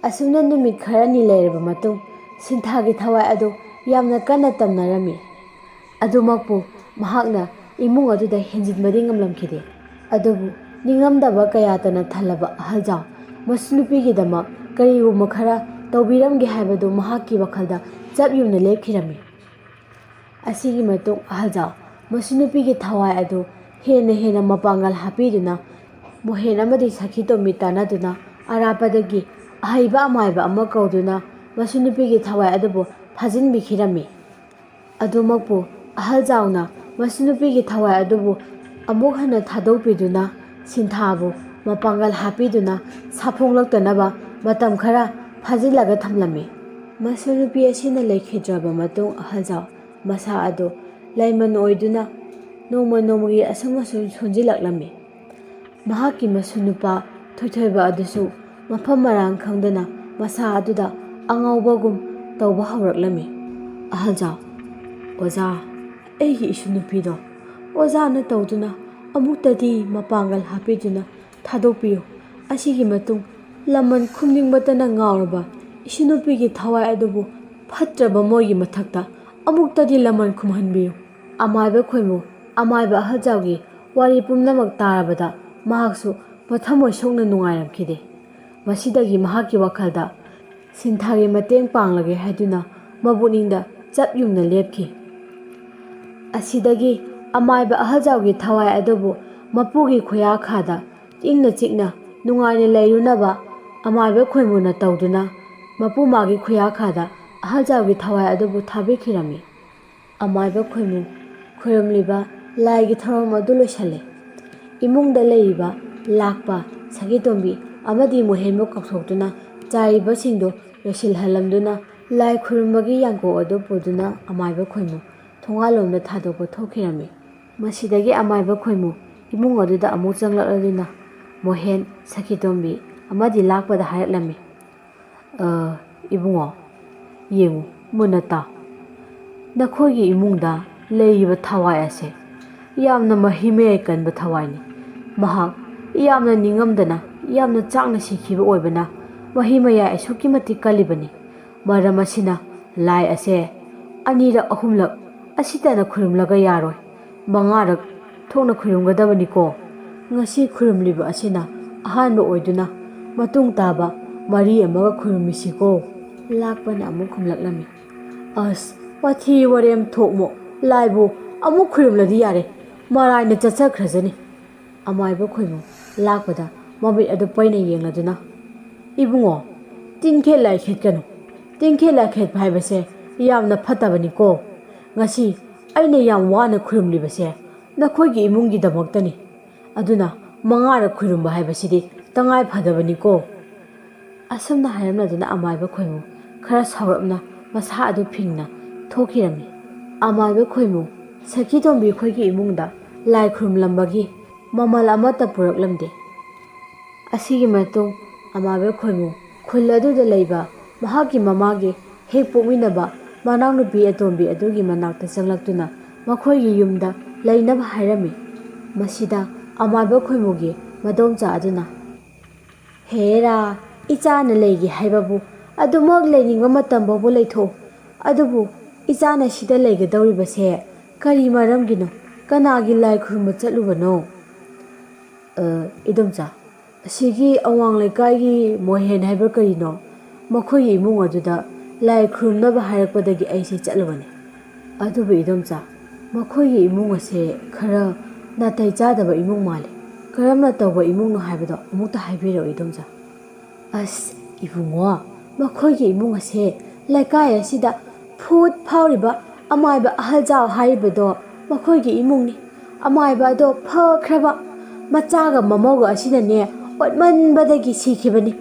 Speaker 1: ꯑꯁꯨꯝꯅ ꯅꯨꯃꯤꯠ ꯈꯔꯅꯤ ꯂꯩꯔꯕ ꯃꯇꯨꯡ ꯁꯤꯟꯊꯥꯒꯤ ꯊꯋꯥꯏ ꯑꯗꯨ ꯌꯥꯝꯅ ꯀꯟꯅ ꯇꯝꯅꯔꯝꯃꯤ꯫ ꯑꯗꯨꯃꯛꯄꯨ ꯃꯍꯥꯛꯅ ꯏꯃꯨꯡ ꯑꯗꯨꯗ ꯍꯦꯟꯖꯤꯟꯕꯗꯤ ꯉꯝꯂꯝꯈꯤꯗꯦ꯫ ꯑꯗꯨꯕꯨ ꯅꯤꯡꯉꯝꯗꯕ ꯀꯌꯥꯇꯅ ꯊꯜꯂꯕ ꯑꯍꯜꯖꯥꯎ ꯃꯁꯨꯅꯨꯄꯤꯒꯤꯗꯃꯛ ꯀꯔꯤꯒꯨꯝꯕ ꯈꯔ ꯇꯧꯕꯤꯔꯝꯒꯦ ꯍꯥꯏꯕꯗꯨ ꯃꯍꯥꯛꯀꯤ ꯋꯥꯈꯜꯗ ꯆꯞ ꯌꯨꯡꯅ ꯂꯦꯞꯈꯤꯔꯝꯃꯤ꯫ ꯑꯁꯤꯒꯤ ꯃꯇꯨꯡ ꯑꯍꯜꯖꯥꯎ ꯃꯁꯨꯅꯨꯄꯤꯒꯤ ꯊꯋꯥꯏ ꯑꯗꯨ ꯍꯦꯟꯅ ꯃꯄꯥꯡꯒꯜ ꯍꯥꯞꯄꯤꯗꯨꯅ ꯃꯣꯍꯦꯟ ꯑꯃꯗꯤ ꯁꯈꯤꯇꯣꯝꯕꯤ ꯇꯥꯟꯅꯗꯨꯅ ꯑꯔꯥꯞꯄꯗꯒꯤ ꯑꯍꯩꯕ ꯑꯃꯥꯏꯕ ꯑꯃ ꯀꯧꯗꯨꯅ ꯃꯁꯨꯅꯨꯄꯤꯒꯤ ꯊꯋꯥꯏ ꯑꯗꯨꯕꯨ ꯐꯥꯖꯤꯟꯕꯤꯈꯤꯔꯝꯃꯤ꯫ ꯑꯗꯨꯃꯛꯄꯨ ꯑꯍꯜꯖꯥꯎꯅ ꯃꯁꯨꯅꯨꯄꯤꯒꯤ ꯊꯋꯥꯏ ꯑꯗꯨꯕꯨ ꯑꯃꯨꯛ ꯍꯟꯅ ꯊꯥꯗꯣꯛꯄꯤꯗꯨꯅ ꯁꯤꯟꯊꯥꯕꯨ ꯃꯄꯥꯡꯒꯜ ꯍꯥꯞꯄꯤꯗꯨꯅ ꯁꯥꯐꯣꯡꯂꯛꯇꯅꯕ ꯃꯇꯝ ꯈꯔ ꯐꯥꯖꯤꯜꯂꯒ ꯊꯝꯂꯝꯃꯤ꯫ ꯃꯁꯨꯅꯨꯄꯤ ꯑꯁꯤꯅ ꯂꯩꯈꯤꯗ꯭ꯔꯕ ꯃꯇꯨꯡ ꯑꯍꯜꯖꯥꯎ ꯃꯁꯥ ꯑꯗꯨ ꯂꯩꯃꯟ ꯑꯣꯏꯗꯨꯅ ꯅꯣꯡꯃꯒꯤ ꯑꯁꯨꯝ ꯁꯣꯟꯖꯤꯜꯂꯛꯂꯝꯃꯤ꯫ ꯃꯍꯥꯛꯀꯤ ꯃꯁꯨꯅꯨꯄꯥ ꯊꯣꯏꯊꯣꯏꯕ ꯑꯗꯨꯁꯨ ꯃꯐꯝ ꯃꯔꯥꯡ ꯈꯪꯗꯅ ꯃꯁꯥ ꯑꯗꯨꯗ ꯑꯉꯥꯎꯕꯒꯨꯝ ꯇꯧꯕ ꯍꯧꯔꯛꯂꯝꯃꯤ꯫ ꯑꯍꯜꯖꯥꯎ, ꯑꯣꯖꯥ, ꯑꯩꯒꯤ ꯏꯁꯨꯅꯨꯄꯤꯗꯣ ꯑꯣꯖꯥꯅ ꯇꯧꯗꯨꯅ ꯑꯃꯨꯛꯇꯗꯤ ꯃꯄꯥꯡꯒꯜ ꯍꯥꯞꯄꯤꯗꯨꯅ ꯊꯥꯗꯣꯛꯄꯤꯌꯨ꯫ ꯑꯁꯤꯒꯤ ꯃꯇꯨꯡ ꯂꯃꯟ ꯈꯨꯝꯅꯤꯡꯕꯇꯅ ꯉꯥꯎꯔꯕ ꯏꯁꯨꯅꯨꯄꯤꯒꯤ ꯊꯋꯥꯏ ꯑꯗꯨꯕꯨ ꯐꯠꯇ꯭ꯔꯕ ꯃꯣꯏꯒꯤ ꯃꯊꯛꯇ ꯑꯃꯨꯛꯇꯗꯤ ꯂꯃꯟ ꯈꯨꯝꯍꯟꯕꯤꯌꯨ꯫ ꯑꯃꯥꯏꯕ ꯈꯣꯏꯃꯨ ꯑꯃꯥꯏꯕ ꯑꯍꯜꯖꯥꯎꯒꯤ ꯋꯥꯔꯤ ꯄꯨꯝꯅꯃꯛ ꯇꯥꯔꯕꯗ ꯃꯍꯥꯛꯁꯨ ꯃꯊꯃꯣꯏ ꯁꯣꯛꯅ ꯅꯨꯡꯉꯥꯏꯔꯝꯈꯤꯗꯦ꯫ ꯃꯁꯤꯗꯒꯤ ꯃꯍꯥꯛꯀꯤ ꯋꯥꯈꯜꯗ ꯁꯤꯟꯊꯥꯒꯤ ꯃꯇꯦꯡ ꯄꯥꯡꯂꯒꯦ ꯍꯥꯏꯗꯨꯅ ꯃꯕꯨꯛꯅꯤꯡꯗ ꯆꯞ ꯌꯨꯡꯅ ꯂꯦꯞꯈꯤ꯫ ꯑꯁꯤꯗꯒꯤ ꯑꯃꯥꯏꯕ ꯑꯍꯜꯖꯥꯎꯒꯤ ꯊꯋꯥꯏ ꯑꯗꯨꯕꯨ ꯃꯄꯨꯒꯤ ꯈꯨꯌꯥꯈꯥꯗ ꯏꯪꯅ ꯆꯤꯛꯅ ꯅꯨꯡꯉꯥꯏꯅ ꯂꯩꯔꯨꯅꯕ ꯑꯃꯥꯏꯕ ꯈꯣꯏꯃꯨꯅ ꯇꯧꯗꯨꯅ ꯃꯄꯨꯃꯥꯒꯤ ꯈꯨꯌꯥꯈꯥꯗ ꯑꯍꯜꯖꯥꯎꯒꯤ ꯊꯋꯥꯏ ꯑꯗꯨꯕꯨ ꯊꯥꯕꯤꯈꯤꯔꯝꯃꯤ꯫ ꯑꯃꯥꯏꯕ ꯈꯣꯏꯃꯨ ꯈꯨꯔꯨꯝꯂꯤꯕ ꯂꯥꯏꯒꯤ ꯊꯧꯔꯝ ꯑꯗꯨ ꯂꯣꯏꯁꯤꯜꯂꯦ꯫ ꯏꯃꯨꯡꯗ ꯂꯩꯔꯤꯕ ꯂꯥꯛꯄ ꯁꯈꯤꯇꯣꯝꯕꯤ ꯑꯃꯗꯤ ꯃꯣꯍꯦꯟꯕꯨ ꯀꯧꯊꯣꯛꯇꯨꯅ ꯆꯥꯏꯔꯤꯕꯁꯤꯡꯗꯨ ꯂꯣꯏꯁꯤꯜꯍꯜꯂꯝꯗꯨꯅ ꯂꯥꯏ ꯈꯨꯔꯨꯝꯕꯒꯤ ꯌꯥꯡꯀꯣꯛ ꯑꯗꯨ ꯄꯨꯗꯨꯅ ꯑꯃꯥꯏꯕ ꯈꯣꯏꯃꯨ ꯊꯣꯡꯒꯥꯜꯂꯣꯝꯗ ꯊꯥꯗꯣꯛꯄ ꯊꯣꯛꯈꯤꯔꯝꯃꯤ꯫ ꯃꯁꯤꯗꯒꯤ ꯑꯃꯥꯏꯕ ꯈꯣꯏꯃꯨ ꯏꯃꯨꯡ ꯑꯗꯨꯗ ꯑꯃꯨꯛ ꯆꯪꯂꯛꯂꯗꯨꯅ ꯃꯣꯍꯦꯟ, ꯁꯈꯤꯇꯣꯝꯕꯤ ꯑꯃꯗꯤ ꯂꯥꯛꯄꯗ ꯍꯥꯏꯔꯛꯂꯝꯃꯤ꯫ ꯏꯕꯨꯡꯉꯣ, ꯌꯦꯡꯉꯨ, ꯃꯨꯟꯅ ꯇꯥꯎ꯫ ꯅꯈꯣꯏꯒꯤ ꯏꯃꯨꯡꯗ ꯂꯩꯔꯤꯕ ꯊꯋꯥꯏ ꯑꯁꯦ ꯌꯥꯝꯅ ꯃꯍꯤ ꯃꯌꯥꯏ ꯀꯟꯕ ꯊꯋꯥꯏꯅꯤ꯫ ꯃꯍꯥꯛ ꯌꯥꯝꯅ ꯅꯤꯡꯉꯝꯗꯅ ꯌꯥꯝꯅ ꯆꯥꯛꯅ ꯁꯤꯈꯤꯕ ꯑꯣꯏꯕꯅ ꯃꯍꯤ ꯃꯌꯥꯏ ꯑꯁꯨꯛꯀꯤ ꯃꯇꯤꯛ ꯀꯜꯂꯤꯕꯅꯤ꯫ ꯃꯔꯝ ꯑꯁꯤꯅ ꯂꯥꯏ ꯑꯁꯦ 2ꯔꯛ 3ꯂꯛ ꯑꯁꯤꯇꯅ ꯈꯨꯔꯨꯝꯂꯒ ꯌꯥꯔꯣꯏ, 5ꯔꯛ ꯊꯣꯛꯅ ꯈꯨꯔꯨꯝꯒꯗꯕꯅꯤꯀꯣ꯫ ꯉꯁꯤ ꯈꯨꯔꯨꯝꯂꯤꯕ ꯑꯁꯤꯅ ꯑꯍꯥꯟꯕ ꯑꯣꯏꯗꯨꯅ ꯃꯇꯨꯡ ꯇꯥꯕ 4 ꯑꯃꯒ ꯈꯨꯔꯨꯝꯃꯤꯁꯤꯀꯣ꯫ ꯂꯥꯛꯄꯅ ꯑꯃꯨꯛ ꯈꯨꯝꯂꯛꯂꯝꯃꯤ꯫ ꯑꯁ, ꯋꯥꯊꯤ ꯋꯥꯔꯦꯝ ꯊꯣꯛꯃꯣ, ꯂꯥꯏꯕꯨ ꯑꯃꯨꯛ ꯈꯨꯔꯨꯝꯂꯗꯤ ꯌꯥꯔꯦ, ꯃꯔꯥꯏꯅ ꯆꯠꯆꯈ꯭ꯔꯖꯅꯤ꯫ ꯑꯃꯥꯏꯕ ꯈꯣꯏꯃꯨ ꯂꯥꯛꯄꯗ ꯃꯃꯤꯠ ꯑꯗꯨ ꯄꯩꯅ ꯌꯦꯡꯂꯗꯨꯅ, ꯏꯕꯨꯡꯉꯣ, ꯇꯤꯟꯈꯦꯠ ꯂꯥꯏꯈꯦꯠꯀꯅꯨ꯫ ꯇꯤꯟꯈꯦꯠ ꯂꯥꯏꯈꯦꯠꯄ ꯍꯥꯏꯕꯁꯦ ꯌꯥꯝꯅ ꯐꯠꯇꯕꯅꯤꯀꯣ꯫ ꯉꯁꯤ ꯑꯩꯅ ꯌꯥꯝ ꯋꯥꯅ ꯈꯨꯔꯨꯝꯂꯤꯕꯁꯦ ꯅꯈꯣꯏꯒꯤ ꯏꯃꯨꯡꯒꯤꯗꯃꯛꯇꯅꯤ꯫ ꯑꯗꯨꯅ 5ꯔꯛ ꯈꯨꯔꯨꯝꯕ ꯍꯥꯏꯕꯁꯤꯗꯤ ꯇꯉꯥꯏ ꯐꯗꯕꯅꯤꯀꯣ꯫ ꯑꯁꯨꯝꯅ ꯍꯥꯏꯔꯝꯂꯗꯨꯅ ꯑꯃꯥꯏꯕ ꯈꯣꯏꯃꯨ ꯈꯔ ꯁꯥꯎꯔꯞꯅ ꯃꯁꯥ ꯑꯗꯨ ꯐꯤꯡꯅ ꯊꯣꯛꯈꯤꯔꯝꯃꯤ꯫ ꯑꯃꯥꯏꯕ ꯈꯣꯏꯃꯨ ꯁꯈꯤꯇꯣꯝꯕꯤ ꯈꯣꯏꯒꯤ ꯏꯃꯨꯡꯗ ꯂꯥꯏ ꯈꯨꯔꯨꯝꯂꯝꯕꯒꯤ ꯃꯃꯜ ꯑꯃꯠꯇ ꯄꯨꯔꯛꯂꯝꯗꯦ꯫ ꯑꯁꯤꯒꯤ ꯃꯇꯨꯡ ꯑꯃꯥꯏꯕ ꯈꯣꯏꯃꯨ ꯈꯨꯜ ꯑꯗꯨꯗ ꯂꯩꯕ ꯃꯍꯥꯛꯀꯤ ꯃꯃꯥꯒꯤ ꯍꯦꯛ ꯄꯣꯛꯃꯤꯟꯅꯕ ꯃꯅꯥꯎꯅꯨꯄꯤ ꯑꯇꯣꯝꯕꯤ ꯑꯗꯨꯒꯤ ꯃꯅꯥꯛꯇ ꯆꯪꯂꯛꯇꯨꯅ ꯃꯈꯣꯏꯒꯤ ꯌꯨꯝꯗ ꯂꯩꯅꯕ ꯍꯥꯏꯔꯝꯃꯤ꯫ ꯃꯁꯤꯗ ꯑꯃꯥꯏꯕ ꯈꯣꯏꯃꯨꯒꯤ ꯃꯗꯣꯝꯆꯥ ꯑꯗꯨꯅ, ꯍꯦꯔꯥ, ꯏꯆꯥꯅ ꯂꯩꯒꯦ ꯍꯥꯏꯕꯕꯨ ꯑꯗꯨꯃꯛ ꯂꯩꯅꯤꯡꯕ ꯃꯇꯝ ꯐꯥꯎꯕ ꯂꯩꯊꯣꯛꯎ꯫ ꯑꯗꯨꯕꯨ ꯏꯆꯥꯅ ꯁꯤꯗ ꯂꯩꯒꯗꯧꯔꯤꯕꯁꯦ ꯀꯔꯤ ꯃꯔꯝꯒꯤꯅꯣ? ꯀꯅꯥꯒꯤ ꯂꯥꯏ ꯈꯨꯔꯨꯝꯕ ꯆꯠꯂꯨꯕꯅꯣ? ꯏꯗꯣꯝꯆꯥ, ꯑꯁꯤꯒꯤ ꯑꯋꯥꯡ ꯂꯩꯀꯥꯏꯒꯤ ꯃꯣꯍꯦꯟ ꯍꯥꯏꯕ ꯀꯔꯤꯅꯣ, ꯃꯈꯣꯏꯒꯤ ꯏꯃꯨꯡ ꯑꯗꯨꯗ ꯂꯥꯏ ꯈꯨꯔꯨꯝꯅꯕ ꯍꯥꯏꯔꯛꯄꯗꯒꯤ ꯑꯩꯁꯦ ꯆꯠꯂꯨꯕꯅꯤ꯫ ꯑꯗꯨꯕꯨ ꯏꯗꯣꯝꯆꯥ, ꯃꯈꯣꯏꯒꯤ ꯏꯃꯨꯡ ꯑꯁꯦꯈꯔ ꯅꯥꯇꯩ ꯆꯥꯗꯕ ꯏꯃꯨꯡ ꯃꯥꯜꯂꯤ꯫ ꯀꯔꯝꯅ ꯇꯧꯕ ꯏꯃꯨꯡꯅꯣ ꯍꯥꯏꯕꯗꯣ ꯑꯃꯨꯛꯇ ꯍꯥꯏꯕꯤꯔꯛꯎ ꯏꯗꯣꯝꯆꯥ꯫ ꯑꯁ ꯏꯕꯨꯡꯉꯣ, ꯃꯈꯣꯏꯒꯤ ꯏꯃꯨꯡ ꯑꯁꯦ ꯂꯩꯀꯥꯏ ꯑꯁꯤꯗ ꯐꯨꯠ ꯐꯥꯎꯔꯤꯕ ꯑꯃꯥꯏꯕ ꯑꯍꯜꯖꯥꯎ ꯍꯥꯏꯔꯤꯕꯗꯣ ꯃꯈꯣꯏꯒꯤ ꯏꯃꯨꯡꯅꯤ꯫ ꯑꯃꯥꯏꯕ ꯑꯗꯣ ꯐꯈ꯭ꯔꯕ ꯃꯆꯥꯒ ꯃꯃꯧꯒ ꯑꯁꯤꯅꯅꯦ ꯑꯣꯠꯃꯟꯕꯗꯒꯤ ꯁꯤꯈꯤꯕꯅꯤ꯫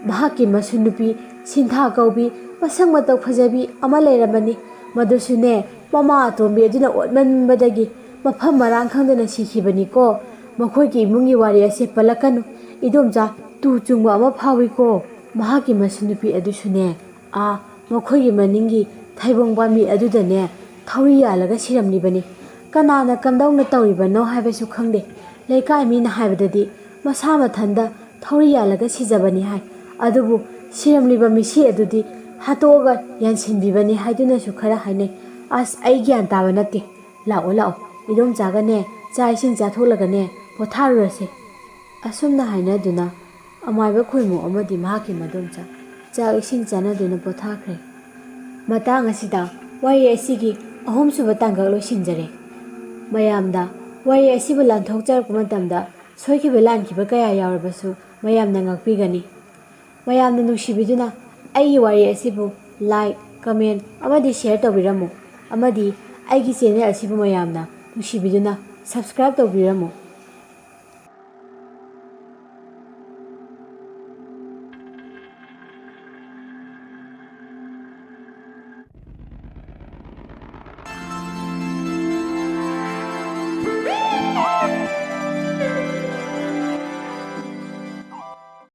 Speaker 1: ꯃꯍꯥꯛꯀꯤ ꯃꯁꯨꯅꯨꯄꯤ ꯁꯤꯟꯊꯥ ꯀꯧꯕꯤ ꯃꯁꯛ ꯃꯇꯧ ꯐꯖꯕꯤ ꯑꯃ ꯂꯩꯔꯝꯕꯅꯤ꯫ ꯃꯗꯨꯁꯨꯅꯦ ꯃꯃꯥ ꯑꯇꯣꯝꯕꯤ ꯑꯗꯨꯅ ꯑꯣꯠꯃꯟꯕꯗꯒꯤ ꯃꯐꯝ ꯃꯔꯥꯡ ꯈꯪꯗꯅ ꯁꯤꯈꯤꯕꯅꯤꯀꯣ꯫ ꯃꯈꯣꯏꯒꯤ ꯏꯃꯨꯡꯒꯤ ꯋꯥꯔꯤ ꯑꯁꯦ ꯄꯜꯂꯛꯀꯅꯨ ꯏꯗꯣꯝꯆꯥ, ꯇꯨ ꯆꯨꯡꯕ ꯑꯃ ꯐꯥꯎꯏꯀꯣ꯫ ꯃꯍꯥꯛꯀꯤ ꯃꯁꯨꯅꯨꯄꯤ ꯑꯗꯨꯁꯨꯅꯦ ꯃꯈꯣꯏꯒꯤ ꯃꯅꯤꯡꯒꯤ ꯊꯩꯕꯣꯡ ꯄꯥꯝꯕꯤ ꯑꯗꯨꯗꯅꯦ ꯊꯧꯔꯤ ꯌꯥꯜꯂꯒ ꯁꯤꯔꯝꯂꯤꯕꯅꯤ꯫ ꯀꯅꯥꯅ ꯀꯝꯗꯧꯅ ꯇꯧꯔꯤꯕꯅꯣ ꯍꯥꯏꯕꯁꯨ ꯈꯪꯗꯦ꯫ ꯂꯩꯀꯥꯏ ꯃꯤꯅ ꯍꯥꯏꯕꯗꯗꯤ ꯃꯁꯥ ꯃꯊꯟꯇ ꯊꯧꯔꯤ ꯌꯥꯜꯂꯒ ꯁꯤꯖꯕꯅꯤ ꯍꯥꯏ, ꯑꯗꯨꯕꯨ ꯁꯤꯔꯝꯂꯤꯕ ꯃꯤꯁꯤ ꯑꯗꯨꯗꯤ ꯍꯥꯠꯇꯣꯛꯑꯒ ꯌꯥꯟꯁꯤꯟꯕꯤꯕꯅꯤ ꯍꯥꯏꯗꯨꯅꯁꯨ ꯈꯔ ꯍꯥꯏꯅꯩ꯫ ꯑꯁ ꯑꯩ ꯒ꯭ꯌꯥꯟ ꯇꯥꯕ ꯅꯠꯇꯦ꯫ ꯂꯥꯛꯑꯣ ꯂꯥꯛꯑꯣ, ꯏꯗꯣꯝꯆꯥꯒꯅꯦ ꯆꯥꯛ ꯏꯁꯤꯡ ꯆꯥꯊꯣꯛꯂꯒꯅꯦ ꯄꯣꯊꯥꯔꯨꯔꯁꯦ꯫ ꯑꯁꯨꯝꯅ ꯍꯥꯏꯅꯗꯨꯅ ꯑꯃꯥꯏꯕ ꯈꯣꯏꯃꯨ ꯑꯃꯗꯤ ꯃꯍꯥꯛꯀꯤ ꯃꯗꯣꯝꯆꯥ ꯆꯥꯛ ꯏꯁꯤꯡ ꯆꯥꯟꯅꯗꯨꯅ ꯄꯣꯊꯥꯈ꯭ꯔꯦ꯫ ꯃꯇꯥꯡ ꯑꯁꯤꯗ ꯋꯥꯔꯤ ꯑꯁꯤꯒꯤ ꯑꯍꯨꯝꯁꯨꯕ ꯇꯥꯡꯀꯛ ꯂꯣꯏꯁꯤꯟꯖꯔꯦ꯫ ꯃꯌꯥꯝꯗ ꯋꯥꯔꯤ ꯑꯁꯤꯕꯨ ꯂꯥꯟꯊꯣꯛꯆꯔꯛꯄ ꯃꯇꯝꯗ ꯁꯣꯏꯈꯤꯕ ꯂꯥꯟꯈꯤꯕ ꯀꯌꯥ ꯌꯥꯎꯔꯕꯁꯨ ꯃꯌꯥꯝꯅ ꯉꯥꯛꯄꯤꯒꯅꯤ꯫ ꯃꯌꯥꯝꯅ ꯅꯨꯡꯁꯤꯕꯤꯗꯨꯅ ꯑꯩꯒꯤ ꯋꯥꯔꯤ ꯑꯁꯤꯕꯨ ꯂꯥꯏꯛ, ꯀꯃꯦꯟ ꯑꯃꯗꯤ ꯁꯦꯌꯔ ꯇꯧꯕꯤꯔꯝꯃꯨ, ꯑꯃꯗꯤ ꯑꯩꯒꯤ ꯆꯦꯅꯦꯜ ꯑꯁꯤꯕꯨ ꯃꯌꯥꯝꯅ ꯅꯨꯡꯁꯤꯕꯤꯗꯨꯅ ꯁꯕꯁꯀ꯭ꯔꯥꯏꯕ ꯇꯧꯕꯤꯔꯝꯃꯨ꯫